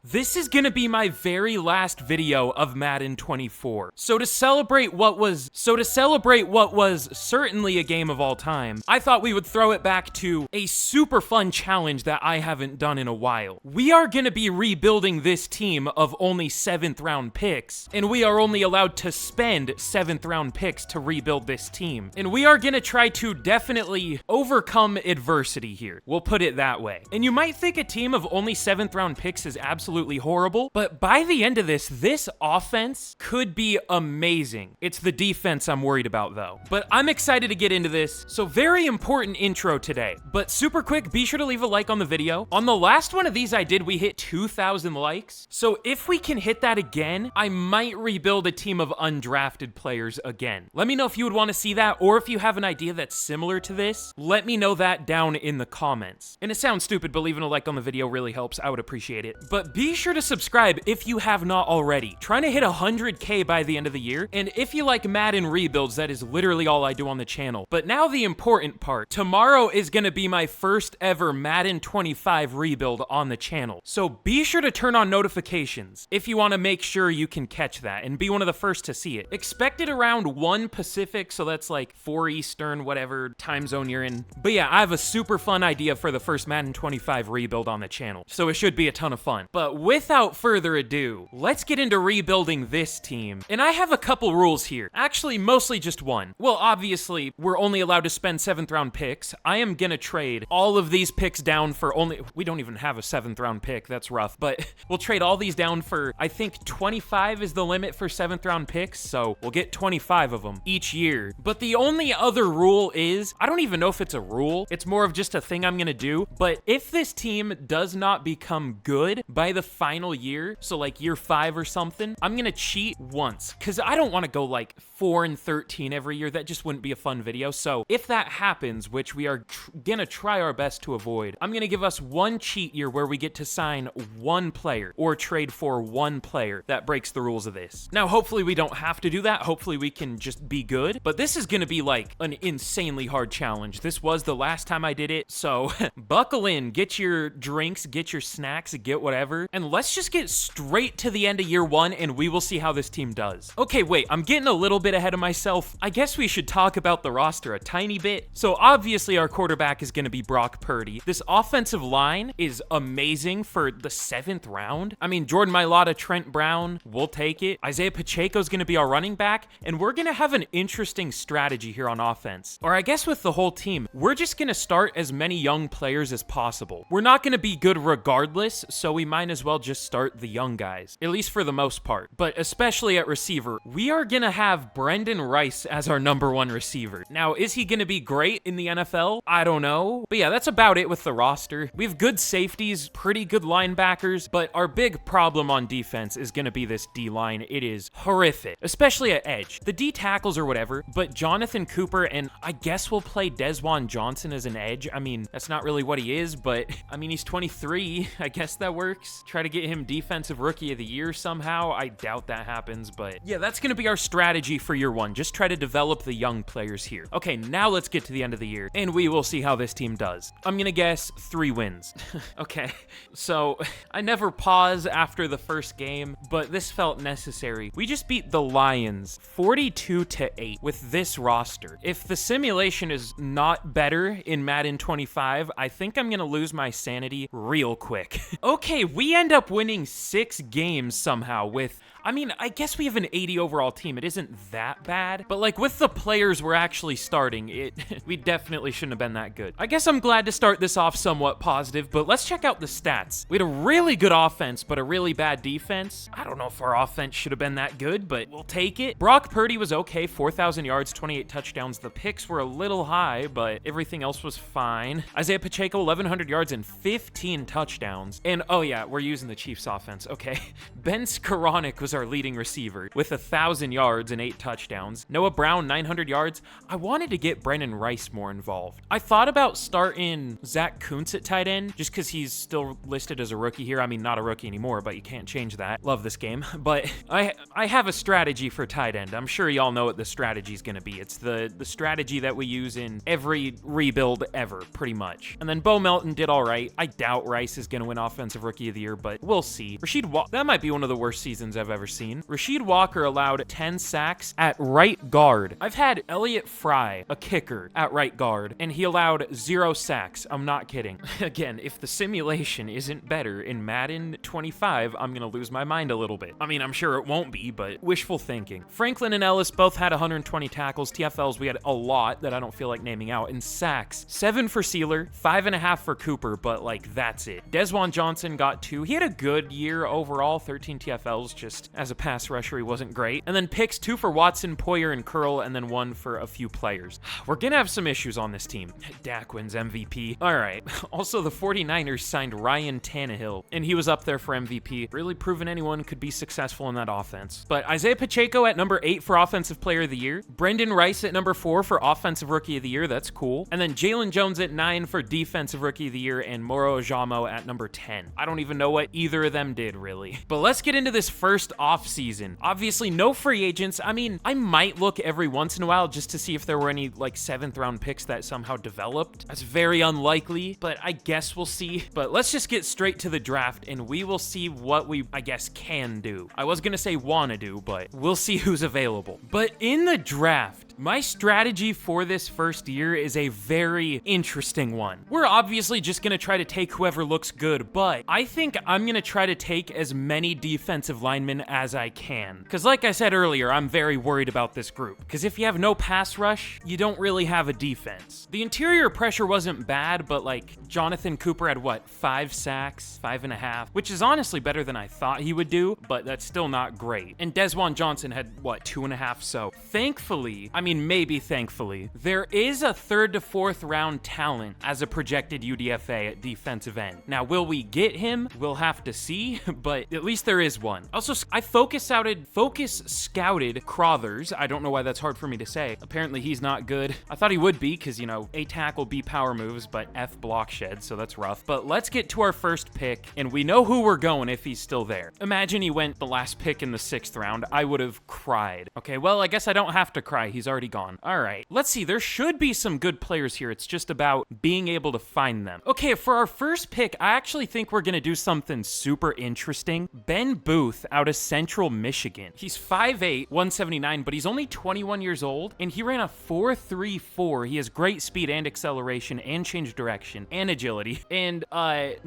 This is gonna be my very last video of Madden 24. So to celebrate what was certainly a game of all time, I thought we would throw it back to a super fun challenge that I haven't done in a while. We are gonna be rebuilding this team of only 7th round picks, and we are only allowed to spend 7th round picks to rebuild this team. And we are gonna try to definitely overcome adversity here. We'll put it that way. And you might think a team of only 7th round picks is absolutely horrible, but by the end of this offense could be amazing. It's the defense I'm worried about though. But I'm excited to get into this. So very important intro today, but super quick, be sure to leave a like on the video. On the last one of these I did, we hit 2,000 likes. So if we can hit that again, I might rebuild a team of undrafted players again. Let me know if you would want to see that, or if you have an idea that's similar to this, let me know that down in the comments. And it sounds stupid, but leaving a like on the video really helps. I would appreciate it. But be sure to subscribe if you have not already. Trying to hit 100K by the end of the year. And if you like Madden rebuilds, that is literally all I do on the channel. But now the important part. Tomorrow is going to be my first ever Madden 25 rebuild on the channel. So be sure to turn on notifications if you want to make sure you can catch that and be one of the first to see it. Expect it around 1 Pacific, so that's like 4 Eastern, whatever time zone you're in. But yeah, I have a super fun idea for the first Madden 25 rebuild on the channel, so it should be a ton of fun. But without further ado, let's get into rebuilding this team. And I have a couple rules here. Actually, mostly just one. Well, obviously, we're only allowed to spend 7th round picks. I am gonna trade all of these picks down for we don't even have a 7th round pick, that's rough, but we'll trade all these down for, I think 25 is the limit for 7th round picks, so we'll get 25 of them each year. But the only other rule is, I don't even know if it's a rule, it's more of just a thing I'm gonna do, but if this team does not become good by the final year, so like year 5 or something, I'm gonna cheat once, because I don't want to go like 4-13 every year. That just wouldn't be a fun video. So if that happens, which we are gonna try our best to avoid, I'm gonna give us one cheat year where we get to sign one player or trade for one player that breaks the rules of this. Now, hopefully we don't have to do that. Hopefully we can just be good, but this is gonna be like an insanely hard challenge. This was the last time I did it, so buckle in, get your drinks, get your snacks, get whatever, and let's just get straight to the end of year 1 and we will see how this team does. Okay, wait, I'm getting a little bit ahead of myself. I guess we should talk about the roster a tiny bit. So obviously our quarterback is gonna be Brock Purdy. This offensive line is amazing for the 7th round. I mean, Jordan Mailata, Trent Brown, we'll take it. Isaiah Pacheco's gonna be our running back, and we're gonna have an interesting strategy here on offense. Or I guess with the whole team, we're just gonna start as many young players as possible. We're not gonna be good regardless, so we might as well just start the young guys, at least for the most part. But especially at receiver, we are gonna have Brendan Rice as our #1 receiver. Now, is he gonna be great in the NFL? I don't know. But yeah, that's about it with the roster. We have good safeties, pretty good linebackers, but our big problem on defense is gonna be this D-line. It is horrific, especially at edge. The D tackles or whatever, but Jonathan Cooper, and I guess we'll play Desjuan Johnson as an edge. I mean, that's not really what he is, but I mean, he's 23. I guess that works. Try to get him defensive rookie of the year somehow. I doubt that happens, but yeah, that's gonna be our strategy for year 1. Just try to develop the young players here. Okay, now let's get to the end of the year, and we will see how this team does. I'm gonna guess 3 wins. Okay, so I never pause after the first game, but this felt necessary. We just beat the Lions 42-8 with this roster. If the simulation is not better in Madden 25, I think I'm gonna lose my sanity real quick. Okay, we end up winning 6 games somehow with, I mean, I guess we have an 80 overall team. It isn't that bad, but like with the players we're actually starting, we definitely shouldn't have been that good. I guess I'm glad to start this off somewhat positive, but let's check out the stats. We had a really good offense, but a really bad defense. I don't know if our offense should have been that good, but we'll take it. Brock Purdy was okay, 4,000 yards, 28 touchdowns. The picks were a little high, but everything else was fine. Isaiah Pacheco, 1,100 yards and 15 touchdowns. And oh yeah, we're using the Chiefs offense. Okay. Ben Skoranek was our leading receiver with 1,000 yards and 8 touchdowns. Noah Brown, 900 yards. I wanted to get Brendan Rice more involved. I thought about starting Zach Kuntz at tight end just because he's still listed as a rookie here. I mean, not a rookie anymore, but you can't change that. Love this game. But I have a strategy for tight end. I'm sure y'all know what the strategy is going to be. It's the strategy that we use in every rebuild ever, pretty much. And then Bo Melton did all right. I doubt Rice is going to win Offensive Rookie of the Year, but we'll see. That might be one of the worst seasons I've ever seen. Rasheed Walker allowed 10 sacks at right guard. I've had Elliott Fry, a kicker, at right guard, and he allowed 0 sacks. I'm not kidding. Again, if the simulation isn't better in Madden 25, I'm gonna lose my mind a little bit. I mean, I'm sure it won't be, but wishful thinking. Franklin and Ellis both had 120 tackles. TFLs, we had a lot that I don't feel like naming out. And sacks, 7 for Sealer, 5.5 for Cooper, but like that's it. Desjuan Johnson got 2. He had a good year overall, 13 TFLs, just as a pass rusher, he wasn't great. And then picks, 2 for Watson, Poyer, and Curl, and then 1 for a few players. We're gonna have some issues on this team. Dak wins MVP. All right. Also, the 49ers signed Ryan Tannehill, and he was up there for MVP. Really proving anyone could be successful in that offense. But Isaiah Pacheco at number 8 for Offensive Player of the Year. Brendan Rice at number 4 for Offensive Rookie of the Year. That's cool. And then Jalen Jones at 9 for Defensive Rookie of the Year, and Moro Ojamo at number 10. I don't even know what either of them did, really. But let's get into this first offseason. Obviously, no free agents. I mean, I might look every once in a while just to see if there were any, like, 7th round picks that somehow developed. That's very unlikely, but I guess we'll see. But let's just get straight to the draft, and we will see what we, I guess, can do. I was gonna say wanna do, but we'll see who's available. But in the draft, my strategy for this first year is a very interesting one. We're obviously just gonna try to take whoever looks good, but I think I'm gonna try to take as many defensive linemen as I can. Because like I said earlier, I'm very worried about this group. Because if you have no pass rush, you don't really have a defense. The interior pressure wasn't bad, but like Jonathan Cooper had what, 5 sacks, 5.5, which is honestly better than I thought he would do, but that's still not great. And Desjuan Johnson had what, 2.5, so thankfully, I mean, maybe thankfully, there is a 3rd to 4th round talent as a projected UDFA at defensive end. Now, will we get him? We'll have to see, but at least there is one. Also, I focus scouted Crothers. I don't know why that's hard for me to say. Apparently, he's not good. I thought he would be because, you know, A tackle, B power moves, but F block shed, so that's rough. But let's get to our first pick, and we know who we're going if he's still there. Imagine he went the last pick in the 6th round. I would have cried. Okay, well, I guess I don't have to cry. He's already gone. All right, let's see. There should be some good players here. It's just about being able to find them. Okay, for our first pick, I actually think we're gonna do something super interesting. Ben Booth out of Central Michigan. He's 5'8", 179, but he's only 21 years old, and he ran a 4.34. He has great speed and acceleration and change direction and agility. And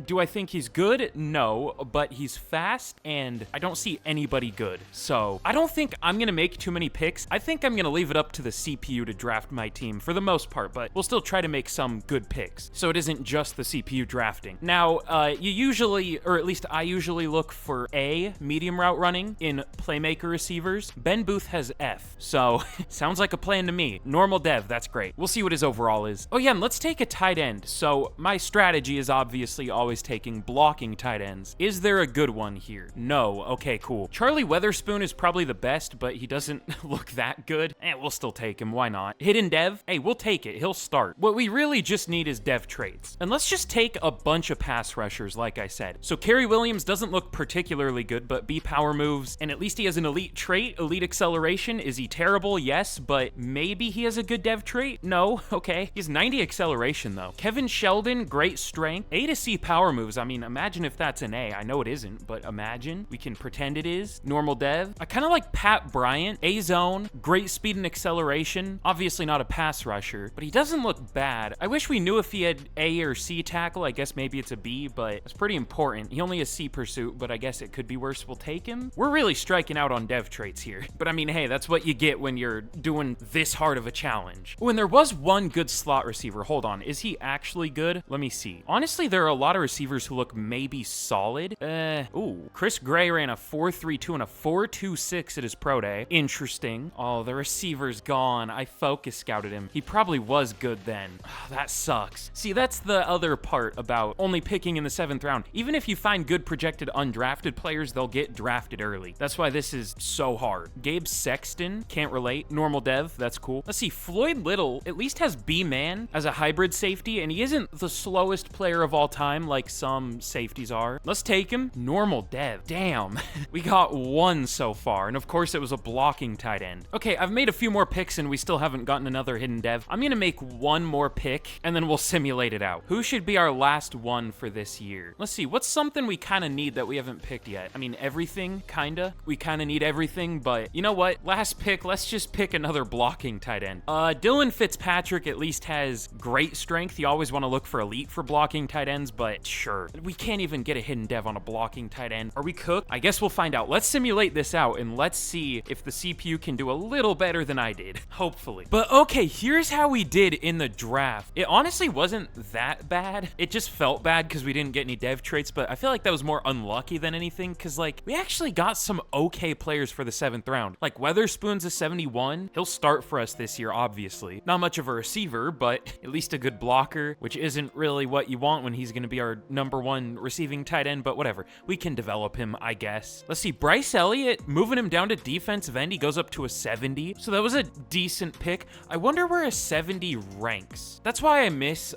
do I think he's good? No, but he's fast, and I don't see anybody good. So I don't think I'm gonna make too many picks. I think I'm gonna leave it up to the CPU to draft my team for the most part, but we'll still try to make some good picks, so it isn't just the CPU drafting. Now, you usually, or at least I usually look for A, medium route running in playmaker receivers. Ben Booth has F, so sounds like a plan to me. Normal dev, that's great. We'll see what his overall is. Oh yeah, and let's take a tight end. So my strategy is obviously always taking blocking tight ends. Is there a good one here? No. Okay, cool. Charlie Weatherspoon is probably the best, but he doesn't look that good. We'll still take him. Why not? Hidden dev? Hey, we'll take it. He'll start. What we really just need is dev traits. And let's just take a bunch of pass rushers, like I said. So Kerry Williams doesn't look particularly good, but B power moves, and at least he has an elite trait, elite acceleration. Is he terrible? Yes, but maybe he has a good dev trait? No. Okay. He has 90 acceleration, though. Kevin Sheldon, great strength. A to C power moves. I mean, imagine if that's an A. I know it isn't, but imagine. We can pretend it is. Normal dev. I kind of like Pat Bryant. A zone, great speed and acceleration. Obviously not a pass rusher, but he doesn't look bad. I wish we knew if he had A or C tackle. I guess maybe it's a B, but it's pretty important. He only has C pursuit, but I guess it could be worse. We'll take him. We're really striking out on dev traits here. But I mean, hey, that's what you get when you're doing this hard of a challenge. Oh, and there was one good slot receiver. Hold on. Is he actually good? Let me see. Honestly, there are a lot of receivers who look maybe solid. Ooh. Chris Gray ran a 4.32 and a 4.26 at his pro day. Interesting. Oh, the receiver's gone. I focus scouted him. He probably was good then. Oh, that sucks. See, that's the other part about only picking in the 7th round. Even if you find good projected undrafted players, they'll get drafted early. That's why this is so hard. Gabe Sexton, can't relate. Normal dev, that's cool. Let's see, Floyd Little at least has B-man as a hybrid safety, and he isn't the slowest player of all time like some safeties are. Let's take him. Normal dev. Damn. We got one so far, and of course it was a blocking tight end. Okay, I've made a few more picks and we still haven't gotten another hidden dev. I'm gonna make one more pick and then we'll simulate it out. Who should be our last one for this year? Let's see, what's something we kind of need that we haven't picked yet? I mean, everything, kinda. We kind of need everything, but you know what? Last pick, let's just pick another blocking tight end. Dylan Fitzpatrick at least has great strength. You always want to look for elite for blocking tight ends, but sure. We can't even get a hidden dev on a blocking tight end. Are we cooked? I guess we'll find out. Let's simulate this out and let's see if the CPU can do a little better than I did. Hopefully. But okay, here's how we did in the draft. It honestly wasn't that bad. It just felt bad because we didn't get any dev traits, but I feel like that was more unlucky than anything because, like, we actually got some okay players for the 7th round. Like, Weatherspoon's a 71. He'll start for us this year, obviously. Not much of a receiver, but at least a good blocker, which isn't really what you want when he's going to be our #1 receiving tight end, but whatever. We can develop him, I guess. Let's see, Bryce Elliott, moving him down to defensive end, he goes up to a 70, so that was a decent pick. I wonder where a 70 ranks. That's why I miss,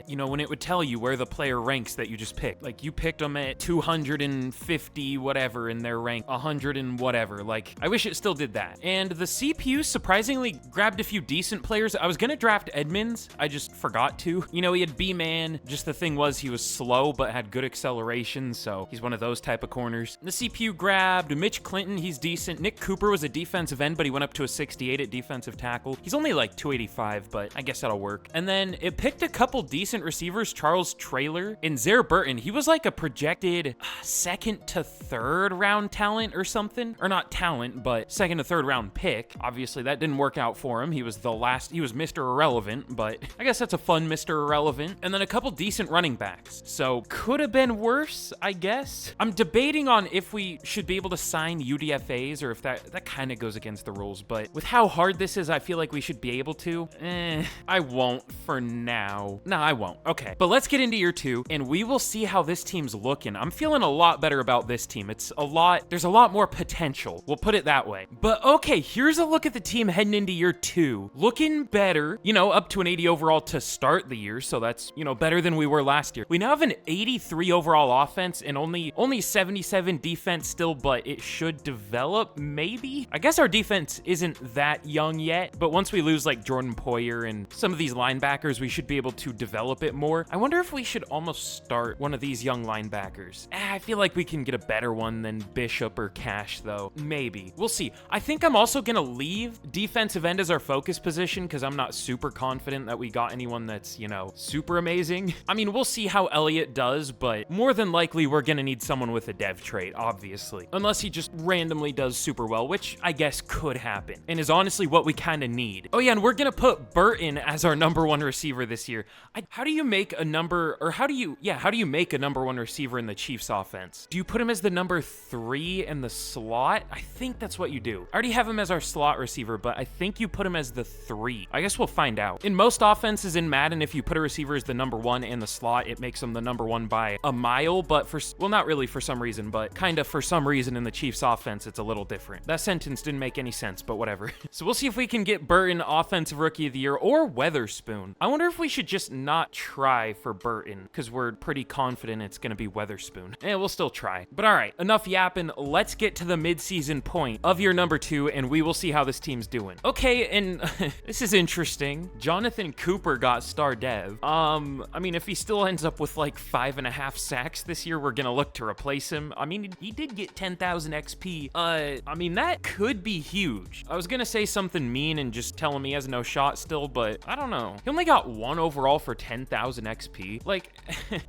you know, when it would tell you where the player ranks that you just picked. Like, you picked them at 250 whatever in their rank, 100 and whatever. Like, I wish it still did that. And the CPU surprisingly grabbed a few decent players. I was gonna draft Edmonds, I just forgot to. You know, he had B-man, just the thing was he was slow but had good acceleration, so he's one of those type of corners. The CPU grabbed Mitch Clinton, he's decent. Nick Cooper was a defensive end, but he went up to a 68 at defensive tackle. He's only like 285, but I guess that'll work. And then it picked a couple decent receivers, Charles Traylor and Zaire Burton. He was like a projected 2nd to 3rd round talent or something, or not talent, but 2nd to 3rd round pick. Obviously that didn't work out for him. He was Mr. Irrelevant, but I guess that's a fun Mr. Irrelevant. And then a couple decent running backs. So could have been worse, I guess. I'm debating on if we should be able to sign UDFAs or if that kind of goes against the rules, but with how hard this is, I feel like we should be able to. I won't for now. No, I won't. Okay, but let's get into year 2 and we will see how this team's looking. I'm feeling a lot better about this team. There's a lot more potential. We'll put it that way. But okay, here's a look at the team heading into year 2. Looking better, you know, up to an 80 overall to start the year, so that's, you know, better than we were last year. We now have an 83 overall offense and only 77 defense still, but it should develop, maybe? I guess our defense isn't that young yet, but once we lose like Jordan Poyer and some of these linebackers, we should be able to develop it more. I wonder if we should almost start one of these young linebackers. I feel like we can get a better one than Bishop or Cash, though. Maybe. We'll see. I think I'm also gonna leave defensive end as our focus position because I'm not super confident that we got anyone that's, you know, super amazing. I mean, we'll see how Elliott does, but more than likely we're gonna need someone with a dev trait, obviously. Unless he just randomly does super well, which I guess could happen, and is honestly what we kind of need. Oh yeah, and we're gonna put Burton as our #1 receiver this year. How do you make a how do you make a #1 receiver in the Chiefs offense? Do you put him as the number 3 in the slot? I think that's what you do. I already have him as our slot receiver, but I think you put him as the 3. I guess we'll find out. In most offenses in Madden, if you put a receiver as the #1 in the slot, it makes him the #1 by a mile, but well, not really for some reason, but kind of for some reason in the Chiefs offense, it's a little different. That sentence didn't make any sense, but whatever. So we'll see if we can get Burton Offensive Rookie of the Year or Weatherspoon. I wonder if we should just not try for Burton because we're pretty confident it's going to be Weatherspoon. We'll still try. But all right, enough yapping. Let's get to the midseason point of year number 2 and we will see how this team's doing. Okay, and this is interesting. Jonathan Cooper got star dev. I mean, if he still ends up with like 5.5 sacks this year, we're going to look to replace him. I mean, he did get 10,000 XP. I mean, that could be huge. I was going to say something mean and just tell him he has no shot still, but I don't know. He only got 1 overall for 10,000 XP. Like,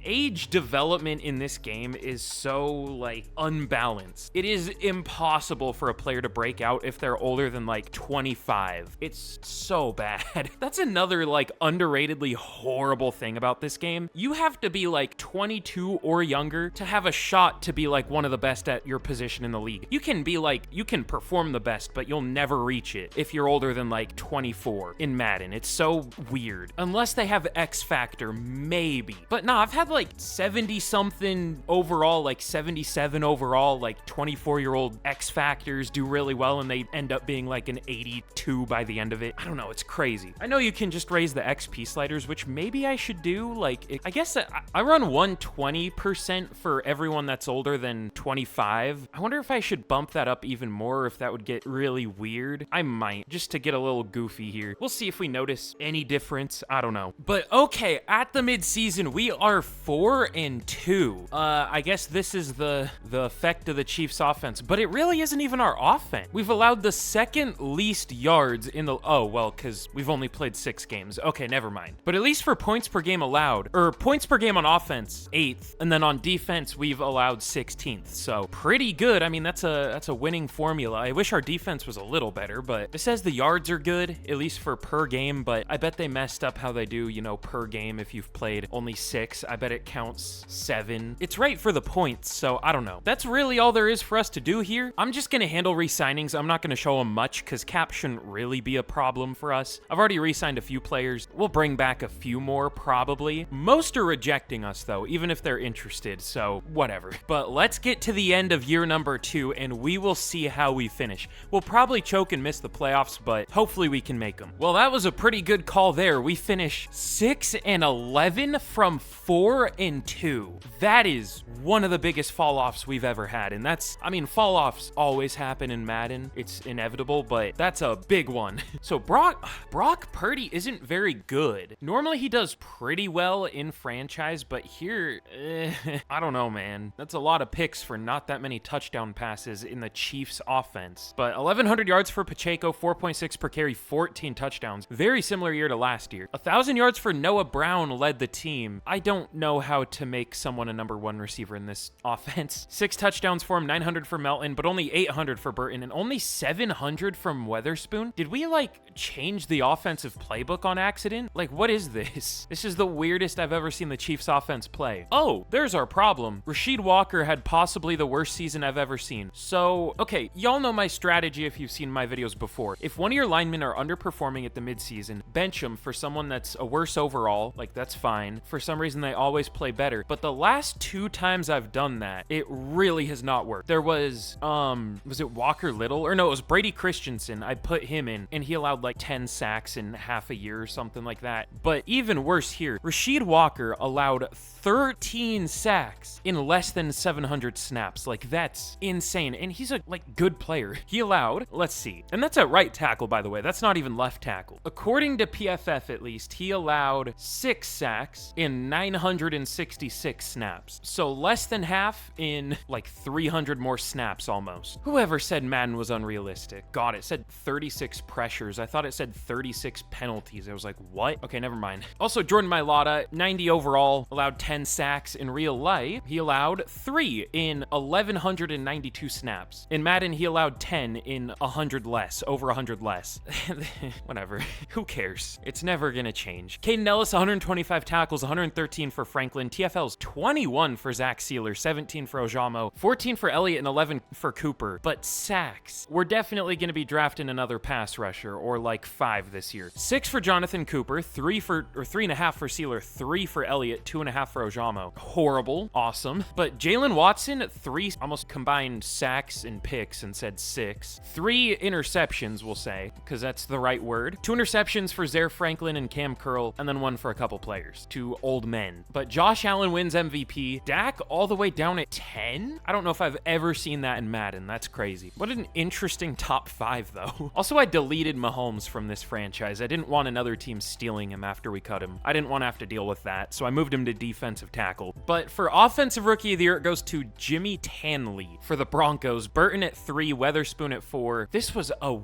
age development in this game is so, like, unbalanced. It is impossible for a player to break out if they're older than, like, 25. It's so bad. That's another, like, underratedly horrible thing about this game. You have to be, like, 22 or younger to have a shot to be, like, one of the best at your position in the league. You can be, like, you can perform the best, but you'll never reach it if you're older than, like, 24 in Madden. It's so weird. Unless they have X Factor, maybe. But no, I've had, like, 70-something overall, like, 77 overall, like, 24-year-old X Factors do really well, and they end up being, like, an 82 by the end of it. I don't know, it's crazy. I know you can just raise the XP sliders, which maybe I should do. Like, I guess I run 120% for everyone that's older than 25. I wonder if I should bump that up even more, if that would get really weird. I might. might, just to get a little goofy here. We'll see if we notice any difference. I don't know. But okay, at the midseason, we are 4-2. I guess this is the effect of the Chiefs offense, but it really isn't even our offense. We've allowed the second least yards in the, oh, well, because we've only played 6 games. Okay, never mind. But at least for points per game allowed, or points per game on offense, 8th, and then on defense, we've allowed 16th. So pretty good. I mean, that's a winning formula. I wish our defense was a little better, but it says the yards are good, at least for per game, but I bet they messed up how they do, you know, per game. If you've played only 6, I bet it counts 7. It's right for the points, so I don't know. That's really all there is for us to do here. I'm just gonna handle re-signings. I'm not gonna show them much because cap shouldn't really be a problem for us. I've already re-signed a few players. We'll bring back a few more probably. Most are rejecting us though, even if they're interested, so whatever. But let's get to the end of year number 2 and we will see how we finish. We'll probably choke and miss the playoffs, but hopefully we can make them. Well, that was a pretty good call there. We finished 6-11 from 4-2. That is one of the biggest fall-offs we've ever had, and that's, I mean, fall-offs always happen in Madden. It's inevitable, but that's a big one. So Brock Purdy isn't very good. Normally he does pretty well in franchise, but here, I don't know, man. That's a lot of picks for not that many touchdown passes in the Chiefs offense. But 1,100 yards for Pacheco, 4.6 per carry, 14 touchdowns. Very similar year to last year. 1,000 yards for Noah Brown led the team. I don't know how to make someone a number 1 receiver in this offense. 6 touchdowns for him, 900 for Melton, but only 800 for Burton, and only 700 from Weatherspoon. Did we, like, change the offensive playbook on accident? Like, what is this? This is the weirdest I've ever seen the Chiefs offense play. Oh, there's our problem. Rasheed Walker had possibly the worst season I've ever seen. So, okay, y'all know my strategy if you've seen my videos before. If one of your linemen are underperforming at the midseason, bench them for someone that's a worse overall. Like, that's fine. For some reason, they always play better. But the last 2 times I've done that, it really has not worked. There was it Walker Little? Or no, it was Brady Christensen. I put him in, and he allowed like 10 sacks in half a year or something like that. But even worse here, Rasheed Walker allowed 13 sacks in less than 700 snaps. Like, that's insane. And he's a, like, good player. He allowed, let's see, and that's at right tackle, by the way. That's not even left tackle. According to PFF, at least, he allowed 6 sacks in 966 snaps. So less than half in, like, 300 more snaps almost. Whoever said Madden was unrealistic? God, it said 36 pressures. I thought it said 36 penalties. I was like, what? Okay, never mind. Also, Jordan Mailata, 90 overall, allowed 10 sacks. In real life, he allowed 3 in 1,192 snaps. In Madden, he allowed 10 in 100 less, over 100 less. Whatever. Who cares? It's never gonna change. Caden Ellis, 125 tackles, 113 for Franklin. TFL's 21 for Zach Sealer, 17 for Ojamo, 14 for Elliott, and 11 for Cooper. But sacks, we're definitely gonna be drafting another pass rusher, or like 5 this year. 6 for Jonathan Cooper, 3.5 for Sealer, 3 for Elliott, 2.5 for Ojamo. Horrible. Awesome. But Jalen Watson, 3 almost combined sacks and picks and said 6. 3 interceptions, we'll say, because that's the right word. 2 interceptions for Zaire Franklin and Cam Curl, and then 1 for a couple players. 2 old men. But Josh Allen wins MVP. Dak all the way down at 10? I don't know if I've ever seen that in Madden. That's crazy. What an interesting top 5, though. Also, I deleted Mahomes from this franchise. I didn't want another team stealing him after we cut him. I didn't want to have to deal with that, so I moved him to defensive tackle. But for offensive rookie of the year, it goes to Jimmy Tanley for the Broncos. Burton at 3, Weatherspoon at 4. This was a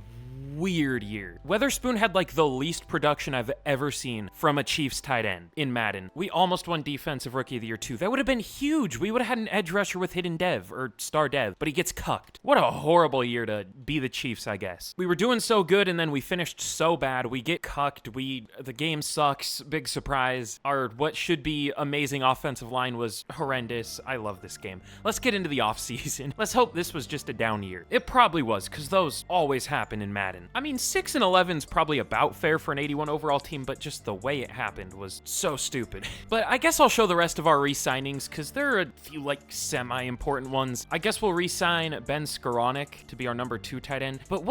weird year. Weatherspoon had like the least production I've ever seen from a Chiefs tight end in Madden. We almost won defensive rookie of the year too. That would have been huge. We would have had an edge rusher with hidden dev or star dev, but he gets cucked. What a horrible year to be the Chiefs, I guess. We were doing so good and then we finished so bad. We get cucked. The game sucks. Big surprise. Our what should be amazing offensive line was horrendous. I love this game. Let's get into the offseason. Let's hope this was just a down year. It probably was, because those always happen in Madden. I mean, 6-11 is probably about fair for an 81 overall team, but just the way it happened was so stupid. But I guess I'll show the rest of our re-signings, because there are a few, like, semi-important ones. I guess we'll re-sign Ben Skoranek to be our number 2 tight end, but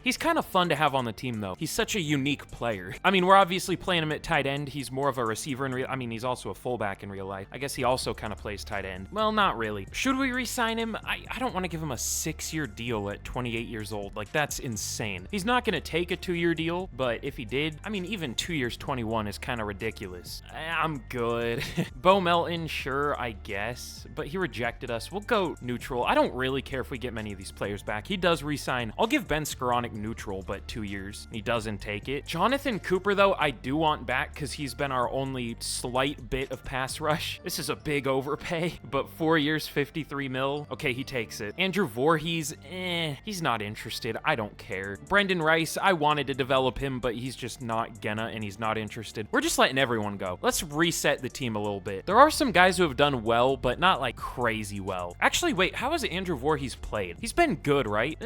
he's kind of fun to have on the team, though. He's such a unique player. I mean, we're obviously playing him at tight end. He's more of a receiver in real... I mean, he's also a fullback in real life. I guess he also kind of plays tight end. Well, not really. Should we re-sign him? I don't want to give him a 6-year deal at 28 years old. Like, that's insane. 21. He's not gonna take a 2-year deal, but if he did, I mean, even 2 years 21 is kind of ridiculous. I'm good. Bo Melton, sure, I guess, but he rejected us. We'll go neutral. I don't really care if we get many of these players back. He does re-sign. I'll give Ben Skoranek neutral, but 2 years. He doesn't take it. Jonathan Cooper, though, I do want back because he's been our only slight bit of pass rush. This is a big overpay, but 4 years, 53 mil. Okay, he takes it. Andrew Voorhees, he's not interested. I don't care. Brendan Rice, I wanted to develop him, but he's just not gonna, and he's not interested. We're just letting everyone go. Let's reset the team a little bit. There are some guys who have done well, but not like crazy well. Actually, wait, how has Andrew Voorhees played? He's been good, right?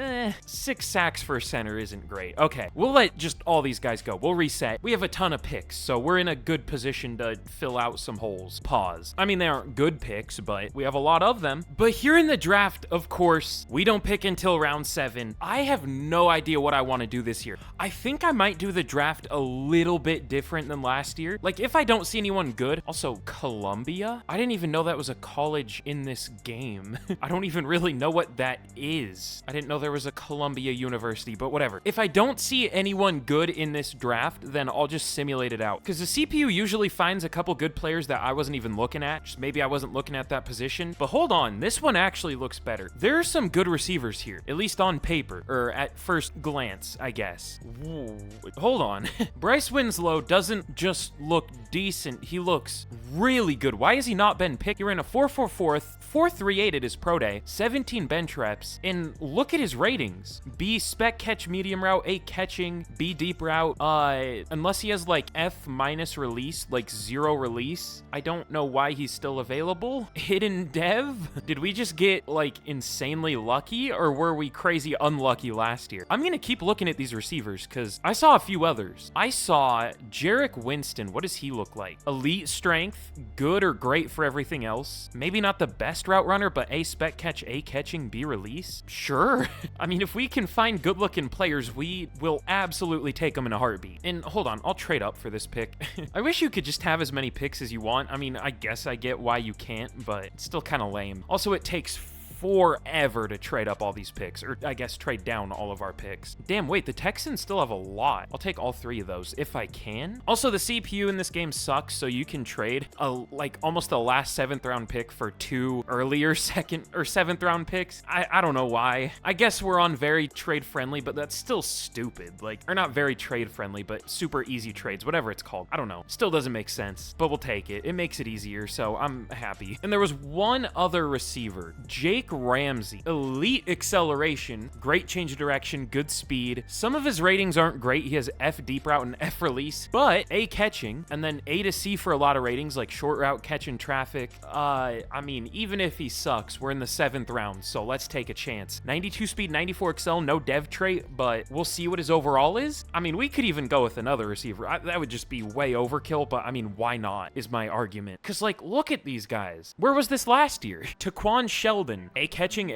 6 sacks for a center isn't great. Okay, we'll let just all these guys go. We'll reset. We have a ton of picks, so we're in a good position to fill out some holes. Pause. I mean, they aren't good picks, but we have a lot of them. But here in the draft, of course, we don't pick until round 7. I have no idea what I want to do this year. I think I might do the draft a little bit different than last year. Like, if I don't see anyone good. Also, Columbia? I didn't even know that was a college in this game. I don't even really know what that is. I didn't know there was a Columbia University, but whatever. If I don't see anyone good in this draft, then I'll just simulate it out. Because the CPU usually finds a couple good players that I wasn't even looking at. Just maybe I wasn't looking at that position. But hold on, this one actually looks better. There are some good receivers here, at least on paper, or at first glance, I guess. Whoa. Hold on. Bryce Winslow doesn't just look decent, he looks really good. Why has he not been picked? You're in a 4.44, 4.38 at his pro day, 17 bench reps, and look at his ratings. B spec catch medium route, A catching, B deep route, unless he has like F minus release, like 0 release, I don't know why he's still available. Hidden dev? Did we just get like insanely lucky, or were we crazy unlucky last year? I'm gonna keep looking at these receivers because I saw a few others. I saw Jarek Winston. What does he look like? Elite strength, good or great for everything else. Maybe not the best route runner, but A spec catch, A catching, B release. Sure. I mean, if we can find good looking players, we will absolutely take them in a heartbeat. And hold on, I'll trade up for this pick. I wish you could just have as many picks as you want. I mean, I guess I get why you can't, but it's still kind of lame. Also, it takes forever to trade up all these picks, or I guess trade down all of our picks. Damn, wait, the Texans still have a lot. I'll take all 3 of those if I can. Also, the CPU in this game sucks, so you can trade like almost the last 7th round pick for 2 earlier 2nd or 7th round picks. I don't know why. I guess we're on very trade friendly, but that's still stupid. Like, or not very trade friendly, but super easy trades, whatever it's called. I don't know. Still doesn't make sense, but we'll take it. It makes it easier, so I'm happy. And there was one other receiver, Jake Ramsey. Elite acceleration, great change of direction, good speed. Some of his ratings aren't great. He has F deep route and F release, but A catching, and then A to C for a lot of ratings, like short route, catch in traffic. I mean, even if he sucks, we're in the 7th round, so let's take a chance. 92 speed, 94 excel, no dev trait, but we'll see what his overall is. I mean, we could even go with another receiver. That would just be way overkill, but I mean, why not, is my argument. Because, like, look at these guys. Where was this last year? Taquan Sheldon, A catching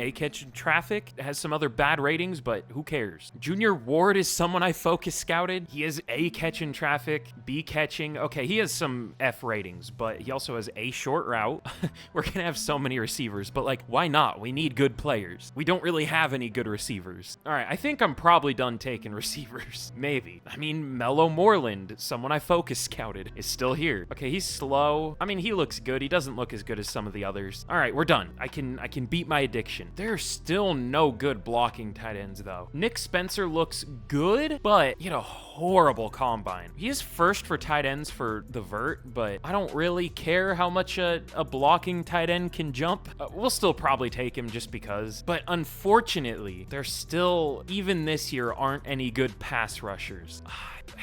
traffic, has some other bad ratings, but who cares? Junior Ward is someone I focus scouted. He is A catching traffic, B catching. Okay, he has some F ratings, but he also has A short route. We're gonna have so many receivers, but like, why not? We need good players. We don't really have any good receivers. All right, I think I'm probably done taking receivers. Maybe. I mean, Mello Moreland, someone I focus scouted, is still here. Okay, he's slow. I mean, he looks good. He doesn't look as good as some of the others. All right, we're done. I can beat my addiction. There's still no good blocking tight ends, though. Nick Spencer looks good, but he had a horrible combine. He is first for tight ends for the vert, but I don't really care how much a blocking tight end can jump. We'll still probably take him just because. But unfortunately, there still, even this year, aren't any good pass rushers.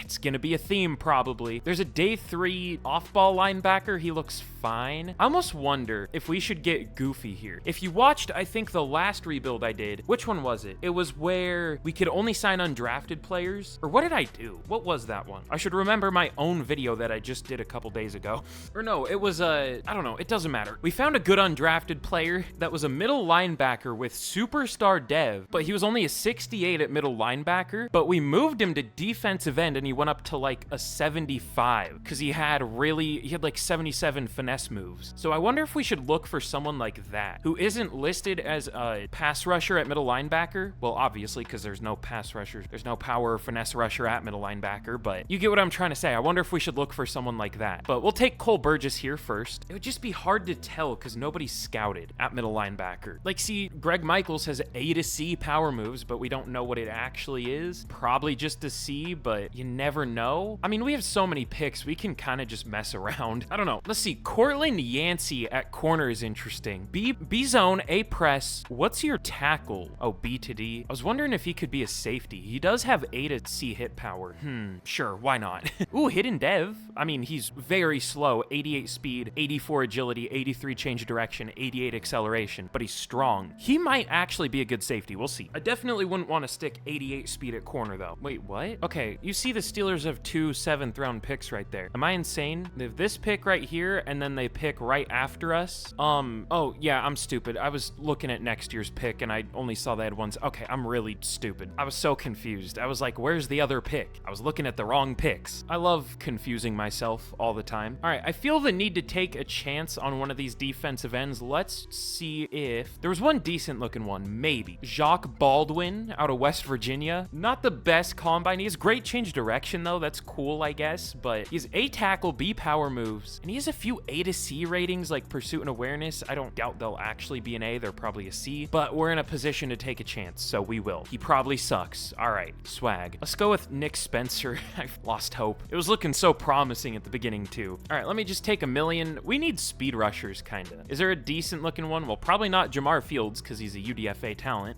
It's gonna be a theme, probably. There's a day 3 off-ball linebacker. He looks fine. I almost wonder if we should get goofy here. If you watched, I think, the last rebuild I did, which one was it? It was where we could only sign undrafted players. Or what did I do? What was that one? I should remember my own video that I just did a couple days ago. Or no, it was I don't know. It doesn't matter. We found a good undrafted player that was a middle linebacker with superstar dev, but he was only a 68 at middle linebacker, but we moved him to defensive end and he went up to like a 75 because he had like 77 finesse moves. So I wonder if we should look for someone like that who isn't listed listed as a pass rusher at middle linebacker. Well, obviously, because there's no pass rusher. There's no power or finesse rusher at middle linebacker, but you get what I'm trying to say. I wonder if we should look for someone like that. But we'll take Cole Burgess here first. It would just be hard to tell because nobody's scouted at middle linebacker. Like, see, Greg Michaels has A to C power moves, but we don't know what it actually is. Probably just a C, but you never know. I mean, we have so many picks, we can kind of just mess around. I don't know. Let's see. Cortland Yancey at corner is interesting. B zone, A press. What's your tackle? Oh, B to D. I was wondering if he could be a safety. He does have A to C hit power. Sure, why not? Ooh, hidden dev. I mean, he's very slow. 88 speed, 84 agility, 83 change of direction, 88 acceleration, but he's strong. He might actually be a good safety. We'll see. I definitely wouldn't want to stick 88 speed at corner, though. Wait, what? Okay, you see the Steelers have 2 7th-round picks right there. Am I insane? They have this pick right here, and then they pick right after us. Oh, yeah, I'm stupid. I was looking at next year's pick, and I only saw they had ones. Okay, I'm really stupid. I was so confused. I was like, where's the other pick? I was looking at the wrong picks. I love confusing myself all the time. All right, I feel the need to take a chance on one of these defensive ends. Let's see if... There was one decent-looking one, maybe. Jacques Baldwin out of West Virginia. Not the best combine. He has great change direction, though. That's cool, I guess, but he's A tackle, B power moves, and he has a few A to C ratings, like pursuit and awareness. I don't doubt they'll actually be an A. They're probably a C, but we're in a position to take a chance, so we will. He probably sucks. All right, swag. Let's go with Nick Spencer. I've lost hope. It was looking so promising at the beginning, too. All right, let me just take $1 million. We need speed rushers, kinda. Is there a decent looking one? Well, probably not Jamar Fields, because he's a UDFA talent.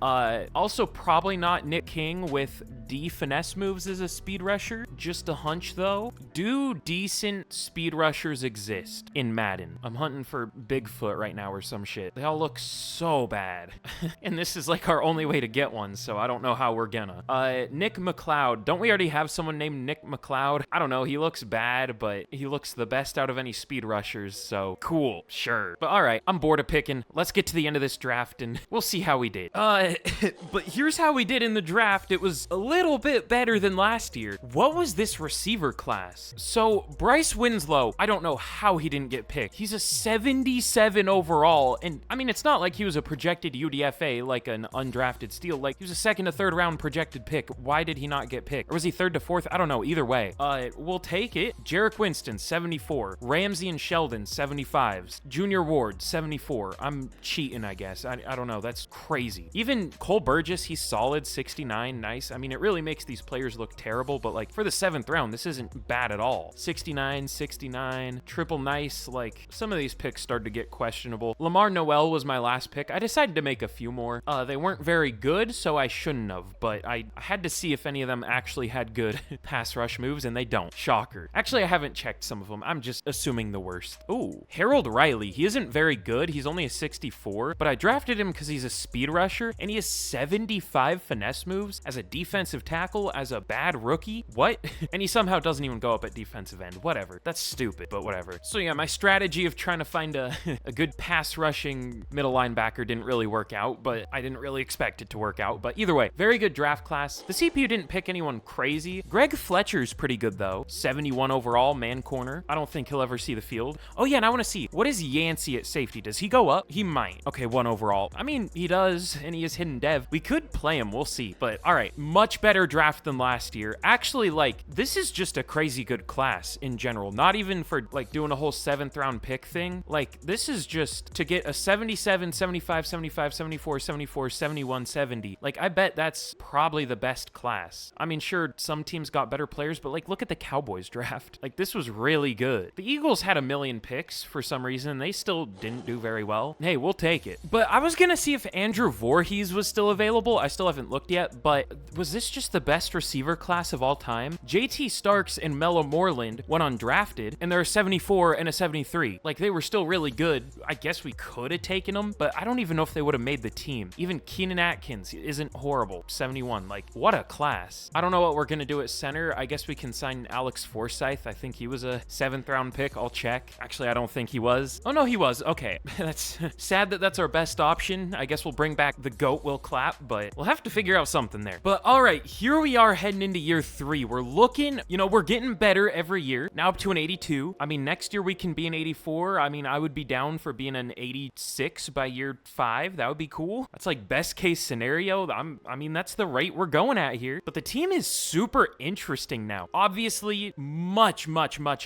Also probably not Nick King with D finesse moves as a speed rusher. Just a hunch, though. Do decent speed rushers exist in Madden? I'm hunting for Bigfoot right now or some shit. They all look so bad. And this is like our only way to get one, so I don't know how we're gonna. Nick McLeod. Don't we already have someone named Nick McLeod? I don't know. He looks bad, but he looks the best out of any speed rushers, so cool, sure. But all right, I'm bored of picking. Let's get to the end of this draft, and we'll see how we did. But here's how we did in the draft. It was a little bit better than last year. What was this receiver class? So Bryce Winslow, I don't know how he didn't get picked. He's a 77 overall, and I mean, it's not like he was a projected UDFA, like an undrafted steal. Like, he was a 2nd to 3rd round projected pick. Why did he not get picked? Or was he 3rd to 4th? I don't know. Either way, we'll take it. Jarek Winston, 74. Ramsey and Sheldon, 75s. Junior Ward, 74. I'm cheating, I guess. I don't know. That's crazy. Even Cole Burgess, he's solid, 69. Nice. I mean, it really makes these players look terrible, but like for the 7th round, this isn't bad at all. 69, 69, triple nice. Like, some of these picks started to get questionable. Lamar Noel was my last pick. I decided to make a few more. They weren't very good, so I shouldn't have, but I had to see if any of them actually had good pass rush moves, and they don't. Shocker. Actually, I haven't checked some of them. I'm just assuming the worst. Ooh, Harold Riley. He isn't very good. He's only a 64, but I drafted him because he's a speed rusher, and he has 75 finesse moves as a defensive tackle as a bad rookie. What? And he somehow doesn't even go up at defensive end. Whatever. That's stupid, but whatever. So yeah, my strategy of trying to find a good pass rushing middle linebacker didn't really work out, but I didn't really expect it to work out. But either way, very good draft class. The CPU didn't pick anyone crazy. Greg Fletcher's pretty good though. 71 overall, man corner. I don't think he'll ever see the field. Oh yeah, and I want to see, what is Yancey at safety? Does he go up? He might. Okay, 1 overall. I mean, he does, and he is hidden dev. We could play him, we'll see. But all right, much better draft than last year. Actually, like, this is just a crazy good class in general. Not even for like doing a whole 7th round pick thing. Like, this is just to get a 77, 75, 75, 74, 74, 71, 70. Like, I bet that's probably the best class. I mean, sure, some teams got better players, but like, look at the Cowboys draft. Like, this was really good. The Eagles had 1 million picks for some reason. They still didn't do very well. Hey, we'll take it. But I was gonna see if Andrew Voorhees was still available. I still haven't looked yet, but was this just the best receiver class of all time? JT Starks and Mello Moreland went undrafted, and they're a 74 and a 73. Like, they were still really good. I guess we could have taken them, but I don't even know if they would have made the team. Even Keenan Atkins isn't horrible. 71. Like, what a class. I don't know what we're gonna do at center. I guess we can sign Alex Forsyth. I think he was a 7th round pick. I'll check. Actually, I don't think he was. Oh no, he was. Okay. That's sad that that's our best option. I guess we'll bring back the GOAT Will Clap, but we'll have to figure out something there. But all right, here we are heading into year 3. We're looking, you know, we're getting better every year. Now up to an 82. I mean, next year we can be an 84. I mean, I would be down for being an 86 by year 5. That would be cool. That's like best case scenario. I mean, that's the rate we're going at here. But the team is super interesting now. Obviously, much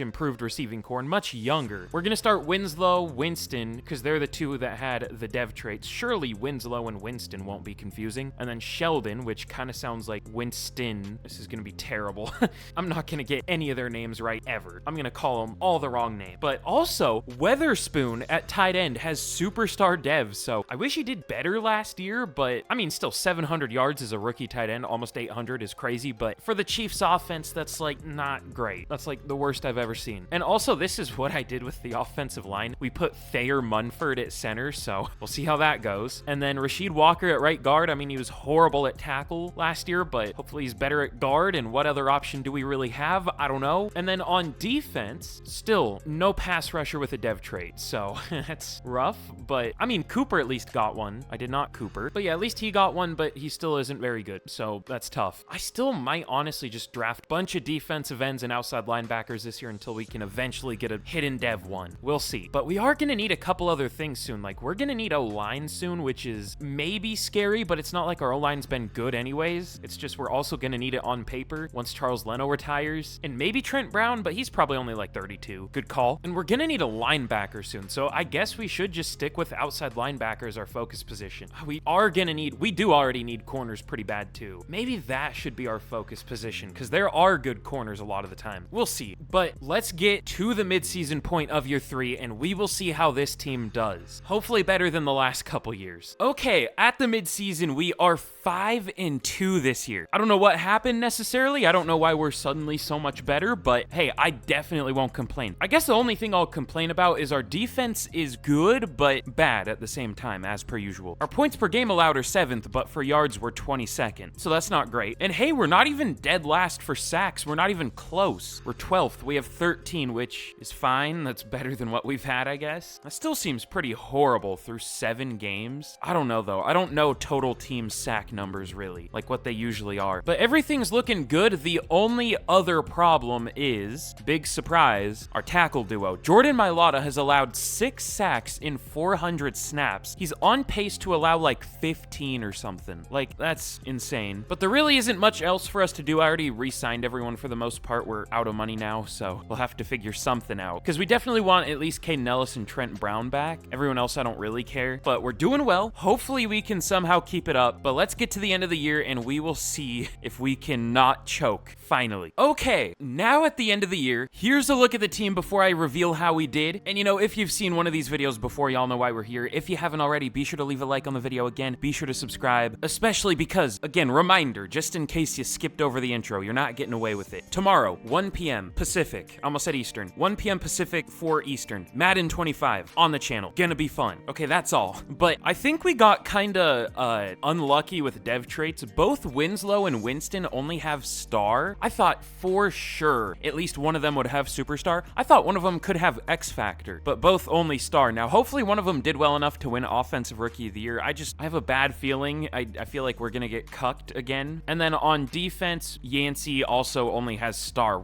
improved receiving core and much younger. We're going to start Winslow, Winston, because they're the two that had the dev traits. Surely Winslow and Winston won't be confusing. And then Sheldon, which kind of sounds like Winston. This is going to be terrible. I'm not going to get any of their names right ever. I'm going to call them all the wrong name. But also, Weatherspoon at tight end has superstar devs, so I wish he did better last year, but I mean, still 700 yards as a rookie tight end, almost 800 is crazy, but for the Chiefs offense, that's like not great. That's like the worst I've ever seen. And also, this is what I did with the offensive line. We put Thayer Munford at center, so we'll see how that goes. And then Rasheed Walker at right guard. I mean, he was horrible at tackle last year, but hopefully he's better at guard. And what other option do we really have? I don't know. And then on defense, still no pass rusher with a dev trait, so that's rough. But I mean, Cooper at least got one. I did not Cooper, but yeah, at least he got one, but he still isn't very good, so that's tough. I still might honestly just draft a bunch of defensive ends and outside linebackers this year until we can eventually get a hidden dev one. We'll see. But we are going to need a couple other things soon. Like, we're going to need O-line soon, which is maybe scary, but it's not like our O-line's been good anyways. It's just we're also going to need it on paper once Charles Leno retires, and maybe Trent Brown, but he's probably only like 32. Good call. And we're going to need a linebacker soon, so I guess we should just stick with outside linebacker as our focus position. We do already need corners pretty bad too. Maybe that should be our focus position, because there are good corners a lot of the time. We'll see. But let's get to the midseason point of year 3, and we will see how this team does. Hopefully better than the last couple years. Okay, at the midseason, we are 5-2 this year. I don't know what happened necessarily. I don't know why we're suddenly so much better, but hey, I definitely won't complain. I guess the only thing I'll complain about is our defense is good, but bad at the same time, as per usual. Our points per game allowed are 7th, but for yards, we're 22nd. So that's not great. And hey, we're not even dead last for sacks. We're not even close. We're 12th. We have 13, which is fine. That's better than what we've had, I guess. That still seems pretty horrible through 7 games. I don't know, though. I don't know total team sack numbers, really, like what they usually are. But everything's looking good. The only other problem is, big surprise, our tackle duo. Jordan Mailata has allowed 6 sacks in 400 snaps. He's on pace to allow like 15 or something. Like, that's insane. But there really isn't much else for us to do. I already re-signed everyone for the most part. We're out of money now, so we'll have to figure something out. Because we definitely want at least Caden Ellis and Trent Brown back. Everyone else, I don't really care. But we're doing well. Hopefully we can somehow keep it up. But let's get to the end of the year and we will see if we can not choke, finally. Okay, now at the end of the year, here's a look at the team before I reveal how we did. And you know, if you've seen one of these videos before, y'all know why we're here. If you haven't already, be sure to leave a like on the video. Again, be sure to subscribe, especially because, again, reminder, just in case you skipped over the intro, you're not getting away with it. Tomorrow, 1 p.m. Pacific, almost said Eastern, 1 p.m. Pacific, 4 Eastern, Madden 25 on the channel. Gonna be fun. Okay, that's all. But I think we got kinda unlucky with dev traits. Both Winslow and Winston only have star. I thought for sure at least one of them would have superstar. I thought one of them could have X Factor, but both only star. Now, hopefully one of them did well enough to win Offensive Rookie of the Year. I have a bad feeling. I feel like we're gonna get cucked again. And then on defense, Yancey also only has star.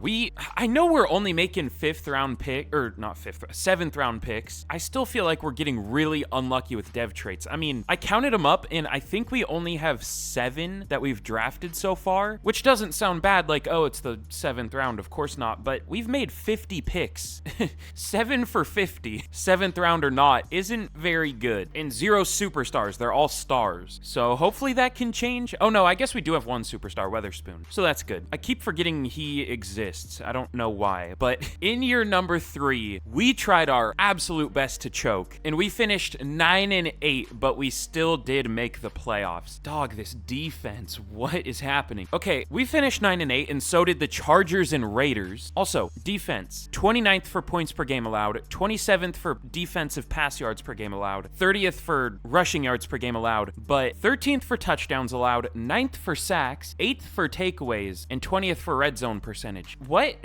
I know we're only making 7th round picks. I still feel like we're getting really unlucky with dev traits. I mean, I counted them up and I think we only have 7 that we've drafted so far, which doesn't sound bad, like, oh, it's the 7th round. Of course not, but we've made 50 picks. 7 for 50, 7th round or not, isn't very good. And 0 superstars, they're all stars. So hopefully that can change. Oh no, I guess we do have 1 superstar, Weatherspoon. So that's good. I keep forgetting he exists. I don't know why. But in year number 3, we tried our absolute best to choke. And we finished 9-8, but we still did make the playoffs. Dog, this defense, what is happening? Okay, we finished 9-8, and so did the Chargers and Raiders. Also, defense, 29th for points per game allowed, 27th for defensive pass yards per game allowed, 30th for rushing yards per game allowed, but 13th for touchdowns allowed, 9th for sacks, 8th for takeaways, and 20th for red zone percentage. What?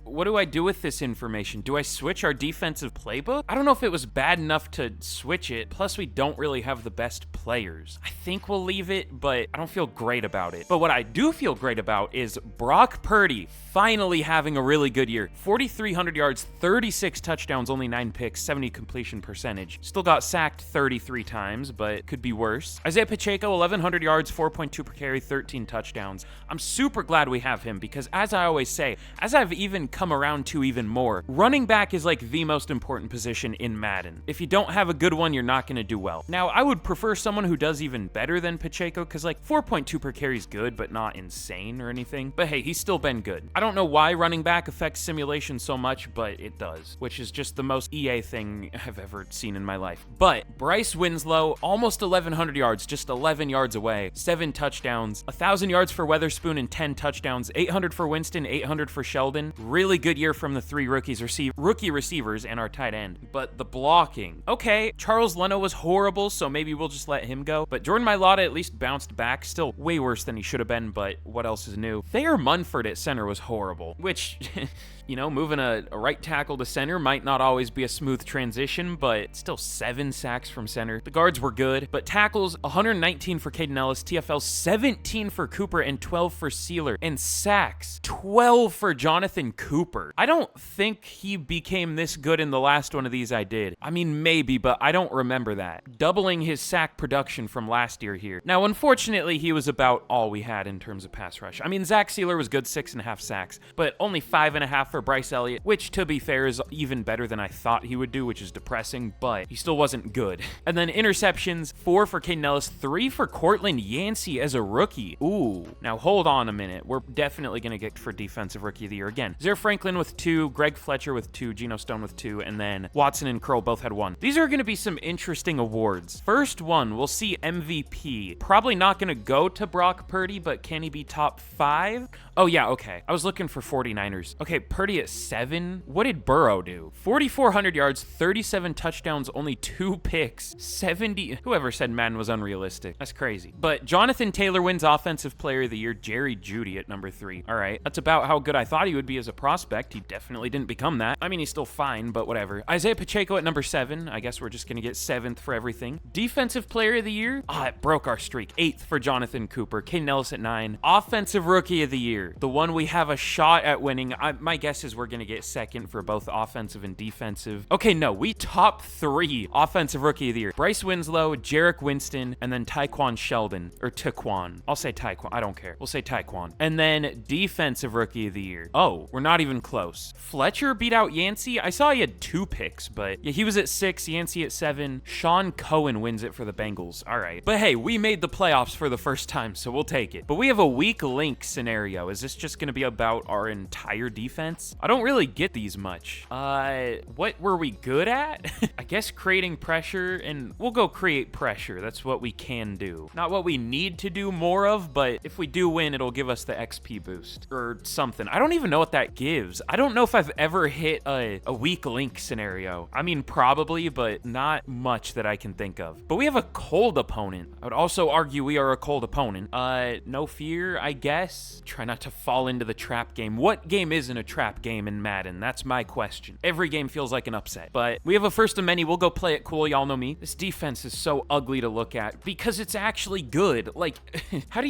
What do I do with this information? Do I switch our defensive playbook? I don't know if it was bad enough to switch it, plus we don't really have the best players. I think we'll leave it, but I don't feel great about it. But what I do feel great about is Brock Purdy finally having a really good year. 4,300 yards, 36 touchdowns, only 9 picks, 70 completion percentage. Still got sacked 33 times, but could be worse. Isaiah Pacheco, 1,100 yards, 4.2 per carry, 13 touchdowns. I'm super glad we have him because, as I always say, as I've even come around to even more, running back is like the most important position in Madden. If you don't have a good one, you're not going to do well. Now, I would prefer someone who does even better than Pacheco because like 4.2 per carry is good, but not insane or anything. But hey, he's still been good. I don't know why running back affects simulation so much, but it does, which is just the most EA thing I've ever seen in my life. But Bryce Winslow, almost 1,100 yards, just 11 yards away, 7 touchdowns, 1,000 yards for Weatherspoon and 10 touchdowns, 800 for Winston, 800 for Sheldon. Really good year from the 3 rookie receivers and our tight end. But the blocking. Okay, Charles Leno was horrible, so maybe we'll just let him go. But Jordan Mailata at least bounced back. Still way worse than he should have been, but what else is new? Thayer Munford at center was horrible, which, you know, moving a right tackle to center might not always be a smooth transition, but still 7 sacks from center. The guards were good, but tackles, 119 for Caden Ellis, TFL 17 for Cooper, and 12 for Sealer, and sacks, 12 for Jonathan Cooper. I don't think he became this good in the last one of these I did. I mean, maybe, but I don't remember that. Doubling his sack production from last year here. Now, unfortunately, he was about all we had in terms of pass rush. I mean, Zach Sealer was good, 6.5 sacks, but only 5.5 for Bryce Elliott, which, to be fair, is even better than I thought he would do, which is depressing, but he still wasn't good. And then interceptions, 4 for Caden Ellis, 3 for Cortland Yancey as a rookie. Ooh. Now, hold on a minute. We're definitely going to get for Defensive Rookie of the Year again. Zaire Franklin with 2, Greg Fletcher with 2, Geno Stone with 2, and then Watson and Curl both had 1. These are going to be some interesting awards. First one, we'll see MVP. Probably not going to go to Brock Purdy, but can he be top 5? Oh, yeah, okay. I was looking for 49ers. Okay, Purdy at 7. What did Burrow do? 4,400 yards, 37 touchdowns, only 2 picks, 70. Whoever said Madden was unrealistic. That's crazy. But Jonathan Taylor wins Offensive Player of the Year. Jerry Jeudy at number 3. All right, that's about how good I thought he would be as a prospect. He definitely didn't become that. I mean, he's still fine, but whatever. Isaiah Pacheco at number 7. I guess we're just going to get 7th for everything. Defensive Player of the Year. It broke our streak. 8th for Jonathan Cooper. Caden Ellis at 9. Offensive Rookie of the Year. The one we have a shot at winning. My guess is we're going to get 2nd for both offensive and defensive. Okay, no, we top 3 Offensive Rookie of the Year. Bryce Winslow, Jarek Winston, and then Tyquan Sheldon. Or Taquan. I'll say Tyquan. I don't care. We'll say Tyquan. And then Defensive Rookie of the Year. Oh, we're not even close. Fletcher beat out Yancey. I saw he had 2 picks, but yeah, he was at 6, Yancey at 7. Sean Cohen wins it for the Bengals. All right. But hey, we made the playoffs for the first time, so we'll take it. But we have a weak link scenario. Is this just going to be about our entire defense? I don't really get these much. What were we good at? I guess creating pressure, and we'll go create pressure. That's what we can do. Not what we need to do more of, but if we do win, it'll give us the XP boost or something. I don't even know what that gives. I don't know if I've ever hit a weak link scenario. I mean, probably, but not much that I can think of. But we have a cold opponent. I would also argue we are a cold opponent. No fear, I guess. Try not to fall into the trap game. What game isn't a trap game in Madden? That's my question. Every game feels like an upset. But we have a first of many. We'll go play it cool. Y'all know me. This defense is so ugly to look at because it's actually good. Like, how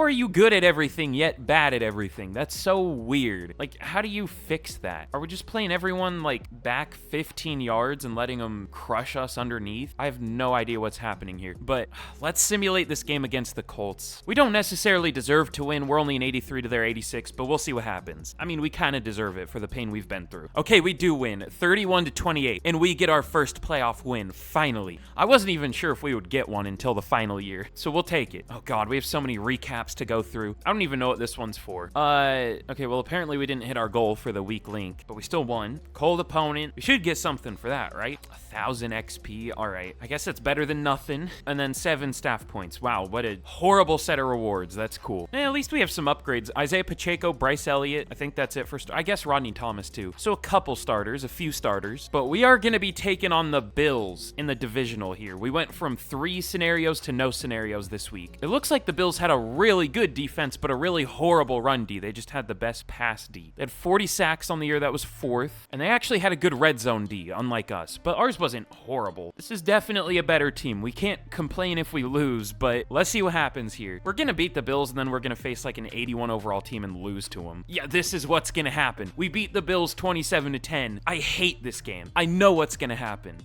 are you good at everything yet bad at everything? That's so weird. Like, how do you fix that? Are we just playing everyone like back 15 yards and letting them crush us underneath? I have no idea what's happening here, but let's simulate this game against the Colts. We don't necessarily deserve to win. We're only an 83 to their 86, but we'll see what happens. I mean, we kind of deserve it for the pain we've been through. Okay, we do win 31 to 28, and we get our first playoff win, finally. I wasn't even sure if we would get one until the final year, so we'll take it. Oh God, we have so many recaps to go through. I don't even know what this one's for. Okay, well, apparently we didn't hit our goal for the weak link, but we still won. Cold opponent. We should get something for that, right? 1,000 XP. All right. I guess that's better than nothing. And then 7 staff points. Wow, what a horrible set of rewards. That's cool. At least we have some upgrades. Isaiah Pacheco, Bryce Elliott. I think that's it for I guess Rodney Thomas too. So a couple starters, a few starters. But we are going to be taking on the Bills in the divisional here. We went from 3 scenarios to no scenarios this week. It looks like the Bills had a really good defense, but a really horrible run D. They just had the best pass D. They had 40 sacks on the year. That was 4th. And they actually had a good red zone D, unlike us. But ours wasn't horrible. This is definitely a better team. We can't complain if we lose, but let's see what happens here. We're going to beat the Bills, and then we're going to face like an 81 overall team and lose to them. Yeah, this is what's going to happen. We beat the Bills 27 to 10. I hate this game. I know what's going to happen.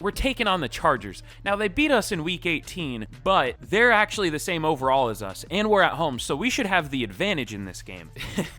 we're taking on the Chargers. Now, they beat us in week 18, but they're actually the same overall as us, and we're at home, so we should have the advantage in this game.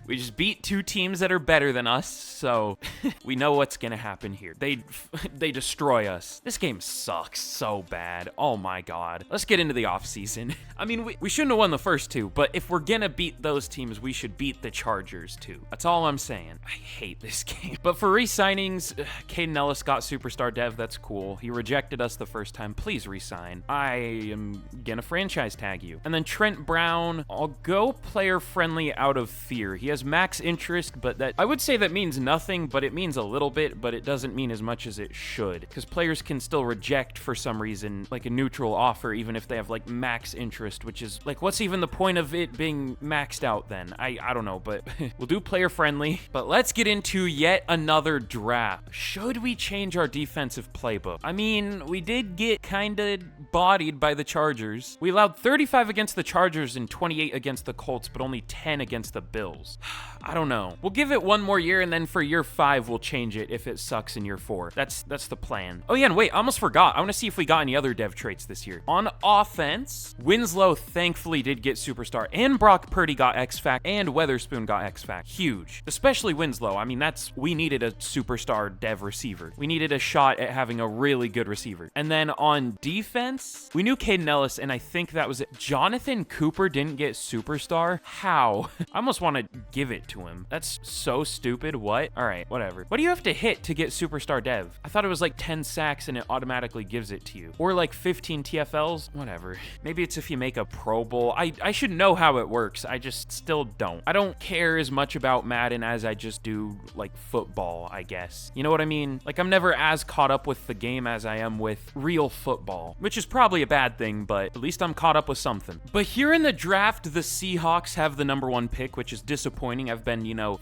We just beat two teams that are better than us, so we know what's gonna happen here. They destroy us. This game sucks so bad. Oh my god. Let's get into the offseason. I mean, we shouldn't have won the first two, but if we're gonna beat those teams, we should beat the Chargers too. That's all I'm saying. I hate this game. But for re-signings, Caden Ellis got Superstar Dev. That's cool. He rejected us the first time. Please re-sign. I am gonna franchise tag you. And then Trent Brown, I'll go player friendly out of fear. He has max interest, but I would say that means nothing, but it means a little bit, but it doesn't mean as much as it should, because players can still reject for some reason, like a neutral offer, even if they have like max interest, which is like, what's even the point of it being maxed out then? I don't know, but we'll do player friendly. But let's get into yet another draft. Should we change our defensive playbook? I mean, we did get kind of bodied by the Chargers. We allowed 35 against the Chargers and 28 against the Colts, but only 10 against the Bills. I don't know. We'll give it one more year, and then for year 5, we'll change it if it sucks in year 4. That's the plan. Oh yeah, and wait, I almost forgot. I want to see if we got any other dev traits this year. On offense, Winslow thankfully did get Superstar, and Brock Purdy got X-Fac, and Weatherspoon got X-Fac. Huge. Especially Winslow. I mean, we needed a Superstar dev receiver. We needed a shot at having a really good receiver. And then on defense, we knew Caden Ellis, and I think that was it. Jonathan Cooper didn't get Superstar? How? I almost want to give it to him. That's so stupid. What? All right, whatever. What do you have to hit to get Superstar Dev? I thought it was like 10 sacks and it automatically gives it to you. Or like 15 TFLs? Whatever. Maybe it's if you make a Pro Bowl. I should know how it works. I just still don't. I don't care as much about Madden as I just do like football, I guess. You know what I mean? Like, I'm never as caught up with the game as I am with real football, which is probably a bad thing, but at least I'm caught up with something. But here in the draft, the Seahawks have the #1 pick, which is disappointing. I've been,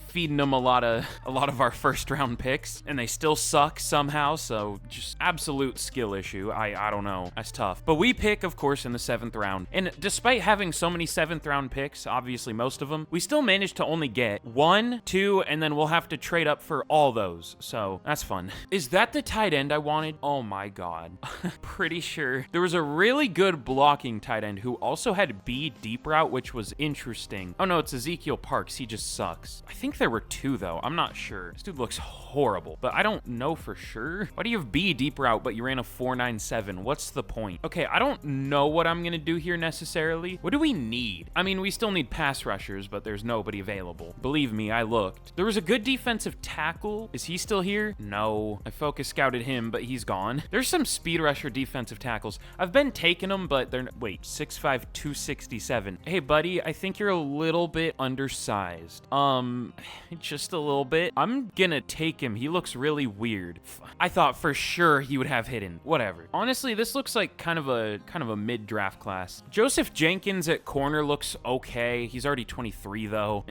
feeding them a lot of our first round picks, and they still suck somehow, so just absolute skill issue. I don't know. That's tough. But we pick, of course, in the 7th round. And despite having so many 7th round picks, obviously most of them, we still managed to only get 1, 2, and then we'll have to trade up for all those. So that's fun. Is that the tight end I wanted? Oh my god. Pretty sure. There was a really good blocking tight end who also had B deep route, which was interesting. Oh no, it's Ezekiel Parks. He just sucks. I think there were 2 though. I'm not sure. This dude looks horrible, but I don't know for sure. Why do you have B deep route, but you ran a 4.97? What's the point? Okay, I don't know what I'm gonna do here necessarily. What do we need? I mean, we still need pass rushers, but there's nobody available. Believe me, I looked. There was a good defensive tackle. Is he still here? No. I focus scouted him, but he's gone. There's some speed rusher defensive tackles. I've been taking them, but they're... Wait, 6'5", 267. Hey, buddy, I think you're a little bit undersized. Just a little bit. I'm gonna take him. He looks really weird. I thought for sure he would have hidden. Whatever. Honestly, this looks like kind of a mid-draft class. Joseph Jenkins at corner looks okay. He's already 23 though.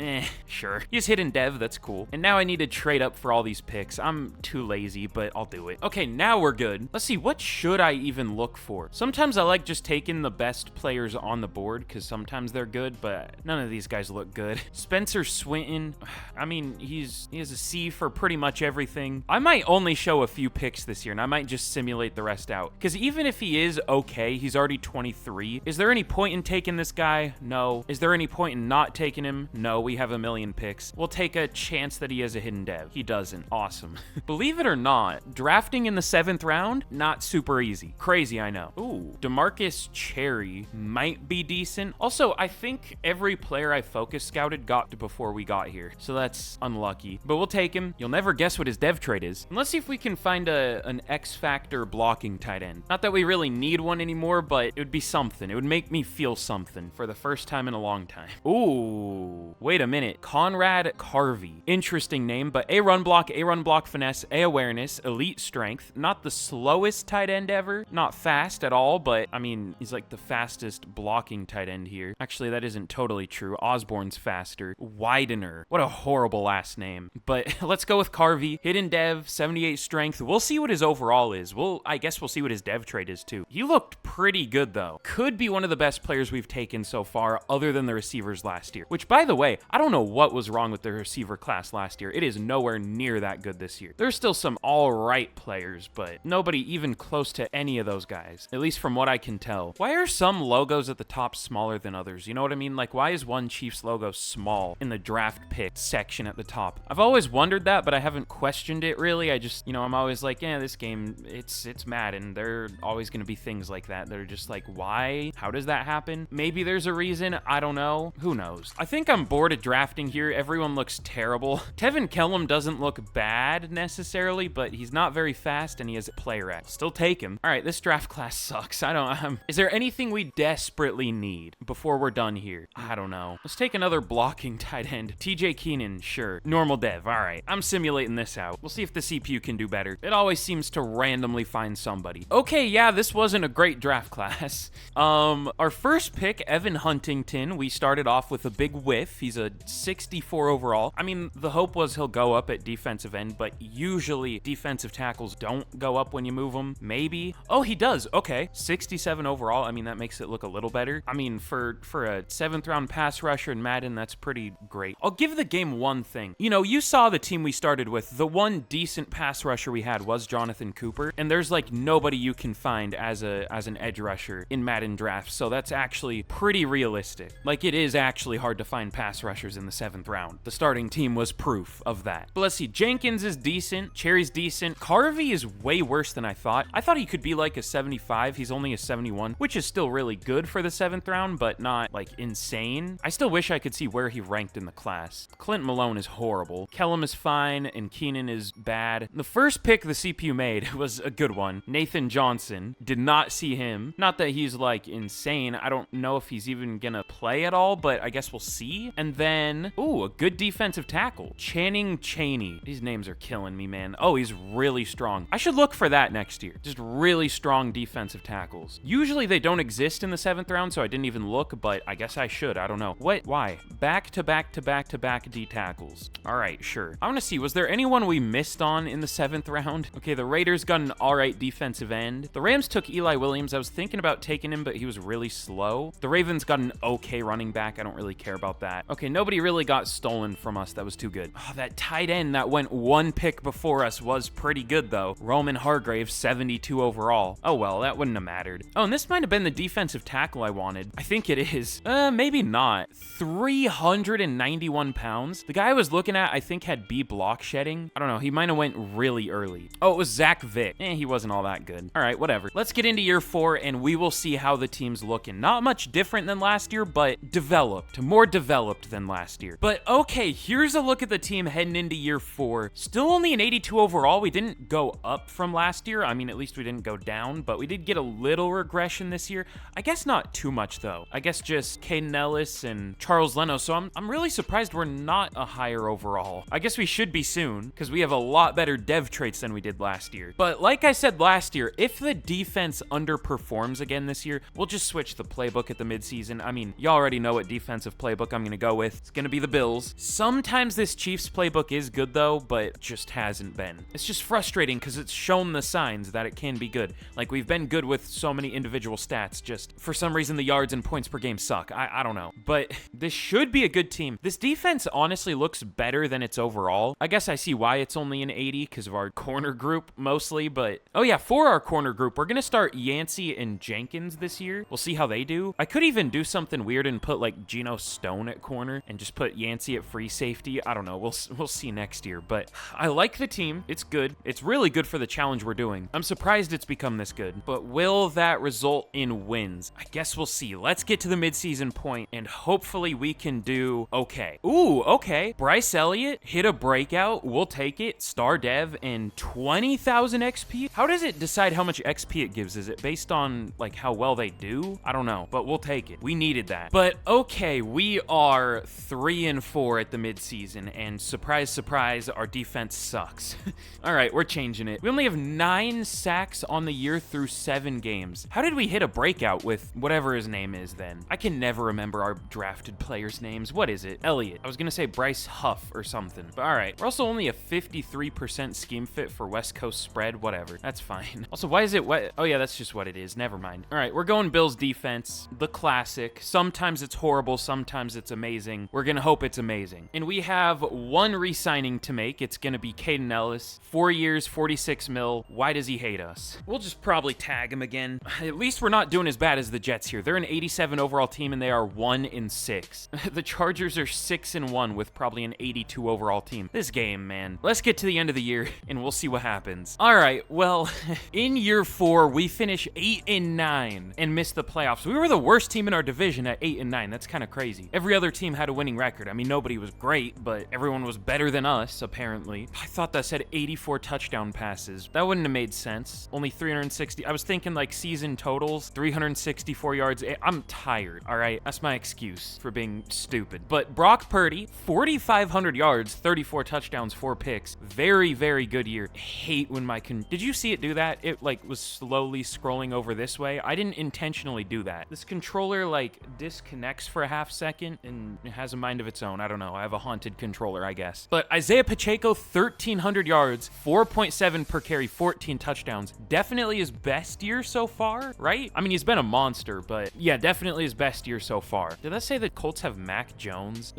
Sure. He's hidden dev. That's cool. And now I need to trade up for all these picks. I'm too lazy, but I'll do it. Okay, now we're good. Let's see. What should I even look for? Sometimes I like just taking the best players on the board because sometimes they're good, but none of these guys look good. Spencer Swinton. I mean, he has a C for pretty much everything. I might only show a few picks this year, and I might just simulate the rest out. Because even if he is okay, he's already 23. Is there any point in taking this guy? No. Is there any point in not taking him? No, we have a million picks. We'll take a chance that he has a hidden dev. He doesn't. Awesome. Believe it or not, drafting in the 7th round, not super easy. Crazy, I know. Ooh, DeMarcus Cherry might be decent. Also, I think every player I focus scouted got to before we got here, so that's unlucky. But we'll take him. You'll never guess what his dev trait is. And let's see if we can find an X-Factor blocking tight end. Not that we really need one anymore, but it would be something. It would make me feel something for the first time in a long time. Ooh, wait a minute. Conrad Carvey. Interesting name, but A run block finesse, A awareness, elite strength. Not the slowest tight end ever. Not fast at all, but I mean, he's like the fastest blocking tight end here. Actually, that isn't totally true. Osborne's faster. Widener. What a horrible last name. But let's go with Carvey. Hidden dev, 78 strength. We'll see what his overall is. I guess we'll see what his dev trait is too. He looked pretty good though. Could be one of the best players we've taken so far other than the receivers last year. Which, by the way, I don't know what was wrong with the receiver class last year. It is nowhere near that good this year. There's still some all right players, but but nobody even close to any of those guys, at least from what I can tell. Why are some logos at the top smaller than others? You know what I mean? Like, why is one Chiefs logo small in the draft pick section at the top? I've always wondered that, but I haven't questioned it really. I just, I'm always like, yeah, this game, it's Madden. There are always going to be things like that that are just like, why? How does that happen? Maybe there's a reason. I don't know. Who knows? I think I'm bored of drafting here. Everyone looks terrible. Tevin Kellum doesn't look bad necessarily, but he's not very fast and he has a player X. Still take him. All right, this draft class sucks. I don't, is there anything we desperately need before we're done here? I don't know. Let's take another blocking tight end. TJ Keenan, sure. Normal dev. All right. I'm simulating this out. We'll see if the CPU can do better. It always seems to randomly find somebody. Okay, yeah, this wasn't a great draft class. Our first pick, Evan Huntington, we started off with a big whiff. He's a 64 overall. I mean, the hope was he'll go up at defensive end, but usually defensive tackles don't go up when you move them. Maybe. Oh, he does. Okay. 67 overall. I mean, that makes it look a little better. I mean, for a 7th round pass rusher in Madden, that's pretty great. I'll give the game one thing. You saw the team we started with. The one decent pass rusher we had was Jonathan Cooper, and there's like nobody you can find as an edge rusher in Madden drafts, so that's actually pretty realistic. Like, it is actually hard to find pass rushers in the 7th round. The starting team was proof of that. But let's see, Jenkins is decent, Cherry's decent, Carvey is way worse than I thought. I thought he could be like a 75, he's only a 71, which is still really good for the 7th round, but not like insane. I still wish I could see where he ranked in the class. Clint Malone is horrible, Kellum is fine, and Keenan is bad. The first pick the CPU made was a good one. Nathan Johnson, did not see him. Not that he's like insane, I don't know if he's even gonna play at all, but I guess we'll see. And then, ooh, a good defensive tackle, Channing Chaney. These names are killing me, man. Oh, he's really strong. I should look for that next year. Just really strong defensive tackles. Usually they don't exist in the 7th round, so I didn't even look, but I guess I should. I don't know. What? Why? Back to back to back to back D tackles. All right, sure. I want to see, was there anyone we missed on in the 7th round? Okay, the Raiders got an all right defensive end. The Rams took Eli Williams. I was thinking about taking him, but he was really slow. The Ravens got an okay running back. I don't really care about that. Okay, nobody really got stolen from us. That was too good. Oh, that tight end that went one pick before us was pretty good, though. Roman Hargrave, 72 overall. Oh, well, that wouldn't have mattered. Oh, and this might have been the defensive tackle I wanted. I think it is. Maybe not. 391 pounds. The guy I was looking at, I think, had B block shedding. I don't know. He might have went really early. Oh, it was Zach Vick. He wasn't all that good. All right, whatever. Let's get into year 4, and we will see how the team's looking. Not much different than last year, but developed. More developed than last year. But okay, here's a look at the team heading into year 4. Still only an 82 overall. We didn't go up from last year. I mean, at least we didn't go down, but we did get a little regression this year. I guess not too much, though. I guess just Caden Ellis and Charles Leno, so I'm really surprised we're not a higher overall. I guess we should be soon, because we have a lot better dev traits than we did last year. But like I said last year, if the defense underperforms again this year, we'll just switch the playbook at the midseason. I mean, you already know what defensive playbook I'm going to go with. It's going to be the Bills. Sometimes this Chiefs playbook is good, though, but just hasn't been. It's just frustrating because it's shown the signs that it can be good. Like, we've been good with so many individual stats, just for some reason the yards and points per game suck. I don't know. But this should be a good team. This defense honestly looks better than its overall. I guess I see why it's only an 80 because of our corner group mostly, but oh yeah, for our corner group, we're going to start Yancey and Jenkins this year. We'll see how they do. I could even do something weird and put like Geno Stone at corner and just put Yancey at free safety. I don't know. We'll see next year, but I like the team. It's good. It's really good for the challenge we're doing. I'm surprised it's become this good, but will that result in wins? I guess we'll see. Let's get to the midseason point and hopefully we can do okay. Ooh, okay. Bryce Elliott hit a breakout. We'll take it. Star dev and 20,000 XP. How does it decide how much XP it gives? Is it based on like how well they do? I don't know, but we'll take it. We needed that. But okay, we are 3-4 at the midseason, and surprise, surprise, our defense sucks. All right, we're changing it. We only have 9 sacks on the year through 7 games. How did we hit a breakout with whatever his name is then? I can never remember our drafted players' names. What is it? Elliott. I was gonna say Bryce Huff or something. But all right, we're also only a 53% scheme fit for West Coast spread. Whatever. That's fine. Also, why is it what? Oh yeah, that's just what it is. Never mind. All right, we're going Bills defense. The classic. Sometimes it's horrible. Sometimes it's amazing. We're gonna hope it's amazing. And we have one re-signing to make. It's gonna be Caden Ellis. 4 years, $46 million. will. Why does he hate us? We'll just probably tag him again. At least we're not doing as bad as the Jets here. They're an 87 overall team and they are 1-6. The Chargers are 6-1 with probably an 82 overall team. This game, man. Let's get to the end of the year and we'll see what happens. All right, well, in year 4, we finish 8-9 and miss the playoffs. We were the worst team in our division at 8-9. That's kind of crazy. Every other team had a winning record. I mean, nobody was great, but everyone was better than us, apparently. I thought that said 84 touchdown passes. That wouldn't have made sense. Only 360. I was thinking like season totals, 364 yards. I'm tired, all right? That's my excuse for being stupid. But Brock Purdy, 4,500 yards, 34 touchdowns, 4 picks. Very, very good year. Hate when my did you see it do that? It like was slowly scrolling over this way. I didn't intentionally do that. This controller like disconnects for a half second and it has a mind of its own. I don't know. I have a haunted controller, I guess. But Isaiah Pacheco, 1,300 yards, 4.7 per carry, 14 touchdowns. Definitely his best year so far, right? I mean, he's been a monster, but yeah, definitely his best year so far. Did that say the Colts have Mac Jones?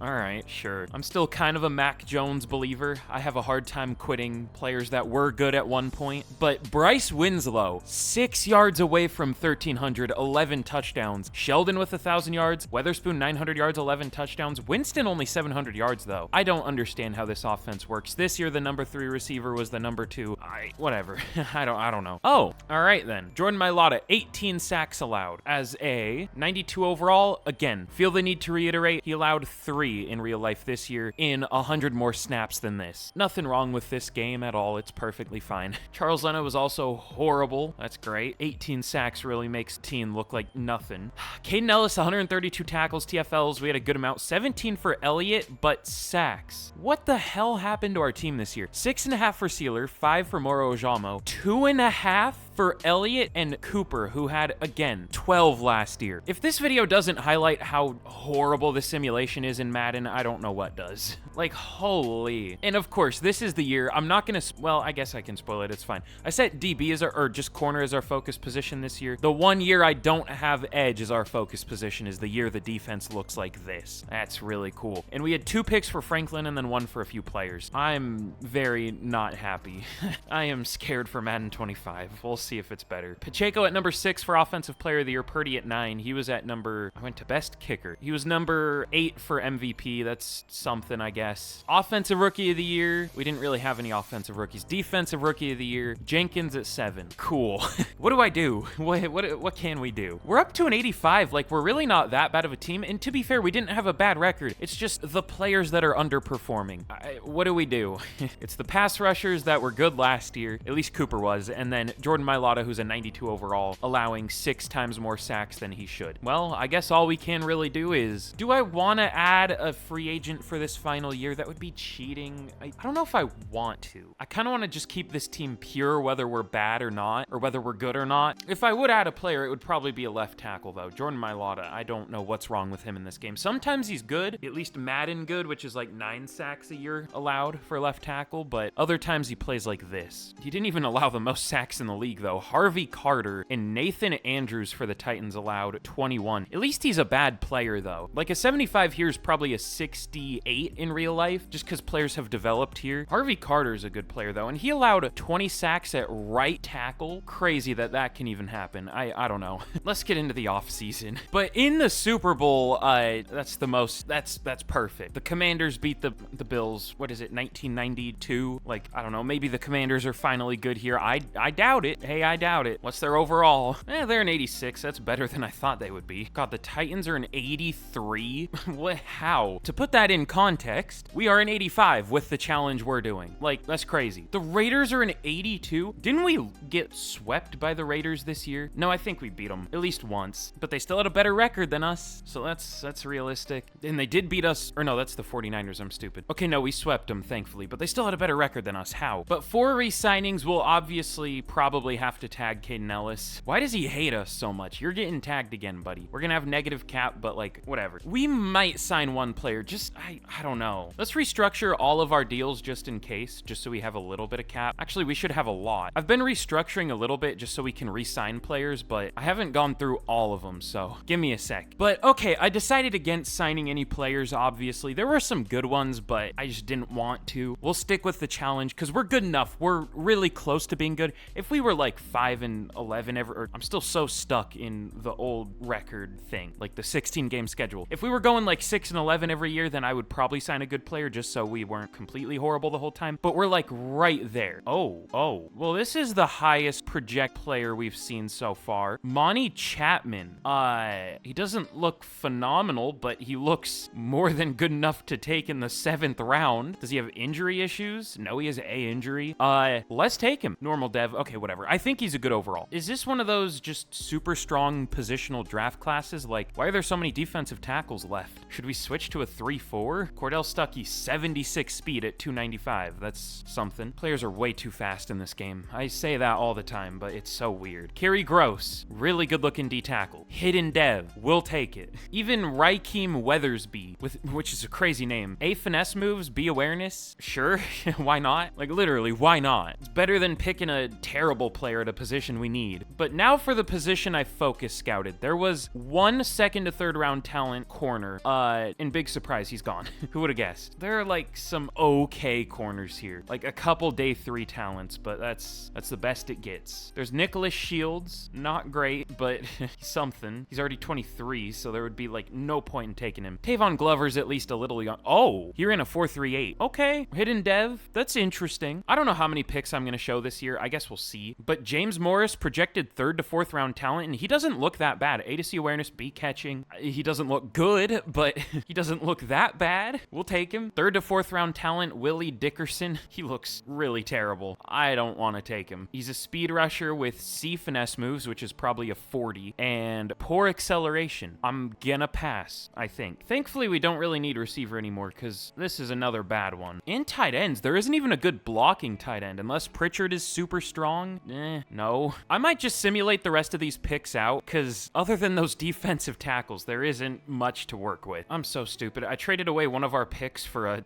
All right, sure. I'm still kind of a Mac Jones believer. I have a hard time quitting players that were good at one point. But Bryce Winslow, 6 yards away from 1,300, 11 touchdowns. Sheldon with 1,000 yards. Weatherspoon, 900 yards, 11 touchdowns. Winston only 700 yards, though. I don't understand how this offense works. This year, the number 3 receiver was the number 2. Whatever. I don't know. Oh, all right then. Jordan Mailata, 18 sacks allowed. As a 92 overall, again, feel the need to reiterate, he allowed 3 in real life this year in 100 more snaps than this. Nothing wrong with this game at all. It's perfectly fine. Charles Leno was also horrible. That's great. 18 sacks really makes Teen look like nothing. Caden Ellis, 132 tackles, TFLs. We had a good amount. 17 for Elliott, but sacks. What the hell happened to our team this year? 6.5 for Sealer, 5 for Moro Ojamo, 2.5 for Elliott and Cooper, who had, again, 12 last year. If this video doesn't highlight how horrible the simulation is in Madden, I don't know what does. Like, holy. And of course, this is the year. I'm not gonna, well, I guess I can spoil it. It's fine. I set DB as our, or just corner as our focus position this year. The one year I don't have edge as our focus position is the year the defense looks like this. That's really cool. And we had 2 picks for Franklin and then 1 for a few players. I'm very not happy. I am scared for Madden 25. We'll see if it's better. Pacheco at number 6 for Offensive Player of the Year. Purdy at 9. He was at number, I went to Best Kicker. He was number 8 for MVP. That's something, I guess. Offensive Rookie of the Year. We didn't really have any offensive rookies. Defensive Rookie of the Year. Jenkins at 7. Cool. What do I do? What can we do? We're up to an 85. Like, we're really not that bad of a team. And to be fair, we didn't have a bad record. It's just the players that are underperforming. What do we do? It's the pass rushers that were good last year. At least Cooper was. And then Jordan Mailata, who's a 92 overall, allowing 6 times more sacks than he should. Well, I guess all we can really do is, do I want to add a free agent for this final year? That would be cheating. I don't know if I want to. I kind of want to just keep this team pure, whether we're bad or not, or whether we're good or not. If I would add a player, it would probably be a left tackle, though. Jordan Mailata, I don't know what's wrong with him in this game. Sometimes he's good, at least Madden good, which is like 9 sacks a year allowed for left tackle, but other times he plays like this. He didn't even allow the most sacks in the league, though. Harvey Carter and Nathan Andrews for the Titans allowed 21. At least he's a bad player, though. Like, a 75 here is probably a 68 in real life, just because players have developed here. Harvey Carter is a good player, though, and he allowed 20 sacks at right tackle. Crazy that can even happen. I don't know. Let's get into the offseason. But in the Super Bowl, that's perfect. The Commanders beat the Bills, what is it, 1992? Like, I don't know, maybe the Commanders are finally good here. I doubt it. Hey, I doubt it. What's their overall? They're an 86. That's better than I thought they would be. God, the Titans are an 83? What? How? To put that in context, we are an 85 with the challenge we're doing. Like, that's crazy. The Raiders are an 82? Didn't we get swept by the Raiders this year? No, I think we beat them at least once, but they still had a better record than us, so that's realistic. And they did beat us, or no, that's the 49ers. I'm stupid. Okay, no, we swept them, thankfully, but they still had a better record than us. How? But for re-signings, we'll obviously probably have have to tag Caden Ellis. Why does he hate us so much? You're getting tagged again, buddy. We're gonna have negative cap, but like, whatever. We might sign one player, just, I don't know. Let's restructure all of our deals just in case, just so we have a little bit of cap. Actually, we should have a lot. I've been restructuring a little bit just so we can re-sign players, but I haven't gone through all of them, so give me a sec. But okay, I decided against signing any players, obviously. There were some good ones, but I just didn't want to. We'll stick with the challenge because we're good enough. We're really close to being good. If we were like 5-11 I'm still so stuck in the old record thing, like the 16 game schedule. If we were going like 6-11 every year, then I would probably sign a good player just so we weren't completely horrible the whole time. But we're like right there. Oh. Well, this is the highest project player we've seen so far. Monty Chapman. He doesn't look phenomenal, but he looks more than good enough to take in the 7th round. Does he have injury issues? No, he has a injury. Let's take him. Normal dev. Okay, whatever. I think he's a good overall. Is this one of those just super strong positional draft classes? Like, why are there so many defensive tackles left? Should we switch to a 3-4? Cordell Stuckey, 76 speed at 295. That's something. Players are way too fast in this game. I say that all the time, but it's so weird. Kerry Gross, really good looking D tackle. Hidden dev, we'll take it. Even Raheem Weathersby, which is a crazy name. A finesse moves, B awareness, sure, why not? Like literally, why not? It's better than picking a terrible player at a position we need. But now for the position I focus scouted. There was one 2nd to 3rd round talent corner, and big surprise, he's gone. Who would have guessed? There are like some okay corners here, like a couple day 3 talents, but that's the best it gets. There's Nicholas Shields, not great, but something. He's already 23, so there would be like no point in taking him. Tavon Glover's at least a little young. Oh, you're in a 4.38. Okay, hidden dev. That's interesting. I don't know how many picks I'm gonna show this year. I guess we'll see. But James Morris, projected 3rd to 4th round talent, and he doesn't look that bad. A to C awareness, B catching. He doesn't look good, but he doesn't look that bad. We'll take him. 3rd to 4th round talent, Willie Dickerson. He looks really terrible. I don't want to take him. He's a speed rusher with C finesse moves, which is probably a 40, and poor acceleration. I'm gonna pass, I think. Thankfully, we don't really need receiver anymore because this is another bad one. In tight ends, there isn't even a good blocking tight end unless Pritchard is super strong. No. I might just simulate the rest of these picks out because other than those defensive tackles, there isn't much to work with. I'm so stupid. I traded away one of our picks for a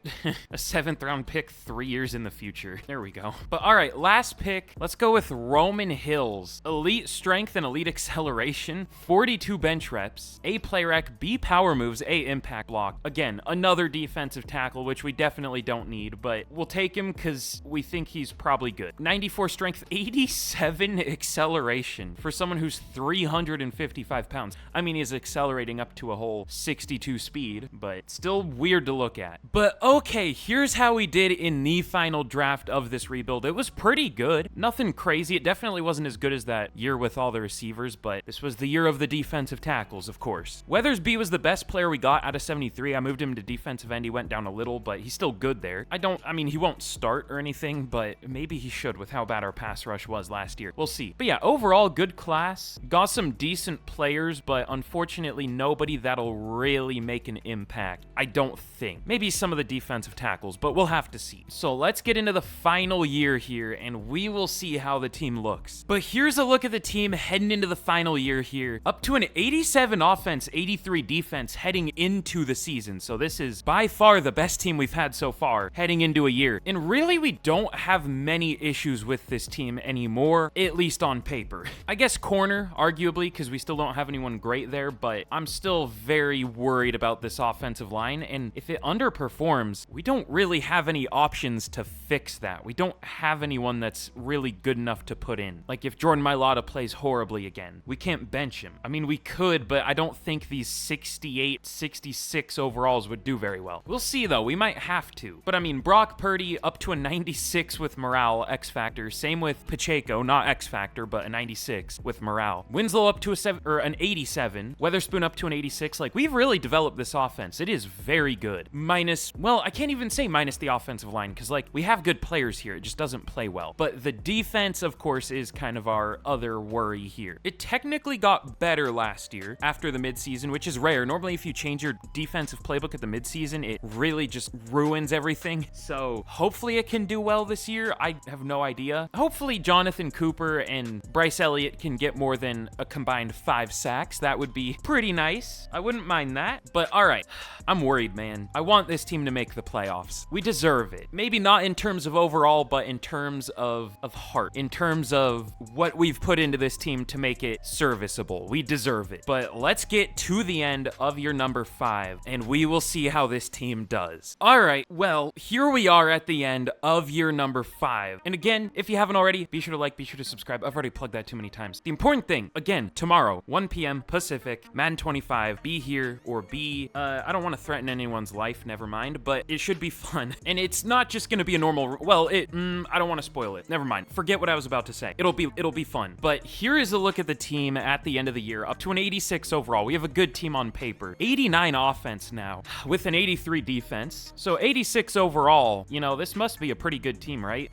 7th round pick 3 years in the future. There we go. But all right, last pick. Let's go with Roman Hills. Elite strength and elite acceleration. 42 bench reps. A play rec, B power moves, A impact block. Again, another defensive tackle, which we definitely don't need, but we'll take him because we think he's probably good. 94 strength, 87 acceleration for someone who's 355 pounds. I mean, he's accelerating up to a whole 62 speed, but still weird to look at. But okay, here's how we did in the final draft of this rebuild. It was pretty good. Nothing crazy. It definitely wasn't as good as that year with all the receivers, but this was the year of the defensive tackles, of course. Weathersby was the best player we got out of 73. I moved him to defensive end. He went down a little, but he's still good there. I mean, he won't start or anything, but maybe he should with how bad our pass rush was last year. We'll see. But yeah, overall, good class. Got some decent players, but unfortunately, nobody that'll really make an impact. I don't think. Maybe some of the defensive tackles, but we'll have to see. So let's get into the final year here, and we will see how the team looks. But here's a look at the team heading into the final year here. Up to an 87 offense, 83 defense heading into the season. So this is by far the best team we've had so far heading into a year. And really, we don't have many issues with this team anymore, at least on paper. I guess corner, arguably, because we still don't have anyone great there, but I'm still very worried about this offensive line. And if it underperforms, we don't really have any options to fix that. We don't have anyone that's really good enough to put in. Like if Jordan Mailata plays horribly again, we can't bench him. I mean, we could, but I don't think these 68, 66 overalls would do very well. We'll see though, we might have to. But I mean, Brock Purdy up to a 96 with morale, X Factor. Same with Pacheco, not X Factor, but a 96 with morale. Winslow up to an 87. Weatherspoon up to an 86. Like, we've really developed this offense. It is very good. Minus, well, I can't even say minus the offensive line, because like, we have good players here. It just doesn't play well. But the defense, of course, is kind of our other worry here. It technically got better last year after the midseason, which is rare. Normally, if you change your defensive playbook at the midseason, it really just ruins everything. So hopefully it can do well this year. I have no idea. Hopefully Jonathan Jonathan Cooper and Bryce Elliott can get more than a combined 5 sacks, that would be pretty nice. I wouldn't mind that. But all right, I'm worried, man. I want this team to make the playoffs. We deserve it. Maybe not in terms of overall, but in terms of heart, in terms of what we've put into this team to make it serviceable. We deserve it. But let's get to the end of your number 5, and we will see how this team does. All right, well, here we are at the end of year number 5. And again, if you haven't already, be sure to like, be sure to subscribe. I've already plugged that too many times. The important thing, again, tomorrow, 1 p.m. Pacific, Madden 25, be here or be, I don't want to threaten anyone's life, never mind, but it should be fun. And it's not just going to be a normal, well, I don't want to spoil it. Never mind. Forget what I was about to say. It'll be fun. But here is a look at the team at the end of the year, up to an 86 overall. We have a good team on paper. 89 offense now, with an 83 defense. So 86 overall, you know, this must be a pretty good team, right?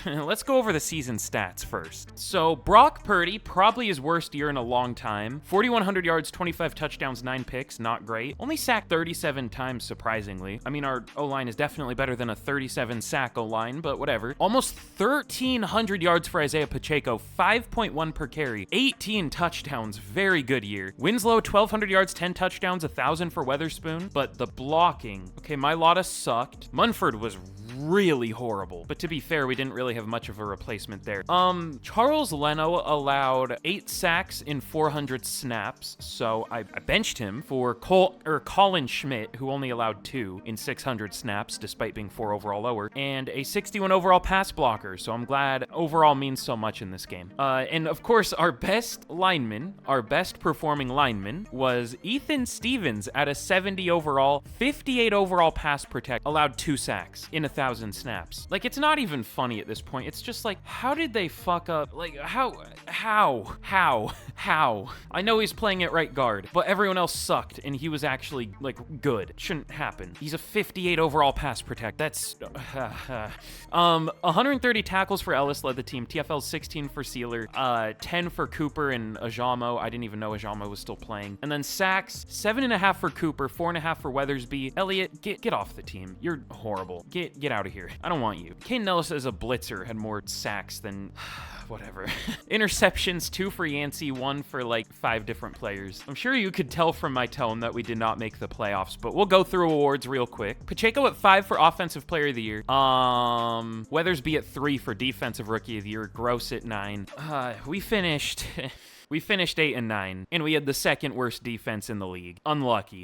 Let's go over the season stats first. So Brock Purdy, probably his worst year in a long time. 4,100 yards, 25 touchdowns, 9 picks, not great. Only sacked 37 times, surprisingly. I mean, our O-line is definitely better than a 37 sack O-line, but whatever. Almost 1,300 yards for Isaiah Pacheco, 5.1 per carry, 18 touchdowns, very good year. Winslow, 1,200 yards, 10 touchdowns, 1,000 for Weatherspoon, but the blocking. Okay, Mailata sucked. Munford was really horrible, but to be fair, we didn't really have much of a replacement there. Charles Leno allowed 8 sacks in 400 snaps, so I benched him for Colin Schmidt, who only allowed 2 in 600 snaps, despite being 4 overall lower, and a 61 overall pass blocker, so I'm glad overall means so much in this game. And of course, our best lineman, our best performing lineman, was Ethan Stevens at a 70 overall, 58 overall pass protect, allowed 2 sacks in 1,000 snaps. Like, it's not even funny at this point. It's just like, how did they fuck up? Like, how? I know he's playing at right guard, but everyone else sucked, and he was actually, like, good. It shouldn't happen. He's a 58 overall pass protect. That's, 130 tackles for Ellis led the team. TFL 16 for Sealer, 10 for Cooper and Ajamo. I didn't even know Ajamo was still playing. And then sacks, 7.5 for Cooper, 4.5 for Weathersby. Elliott, get off the team. You're horrible. Get out of here. I don't want you. Kane Nellis as a blitzer had more sacks than whatever. Interceptions, 2 for Yancey, 1 for like 5 different players. I'm sure you could tell from my tone that we did not make the playoffs, but we'll go through awards real quick. Pacheco at 5 for Offensive Player of the Year. Weathersby at 3 for Defensive Rookie of the Year. Gross at 9. We finished 8 and 9, and we had the second worst defense in the league. Unlucky.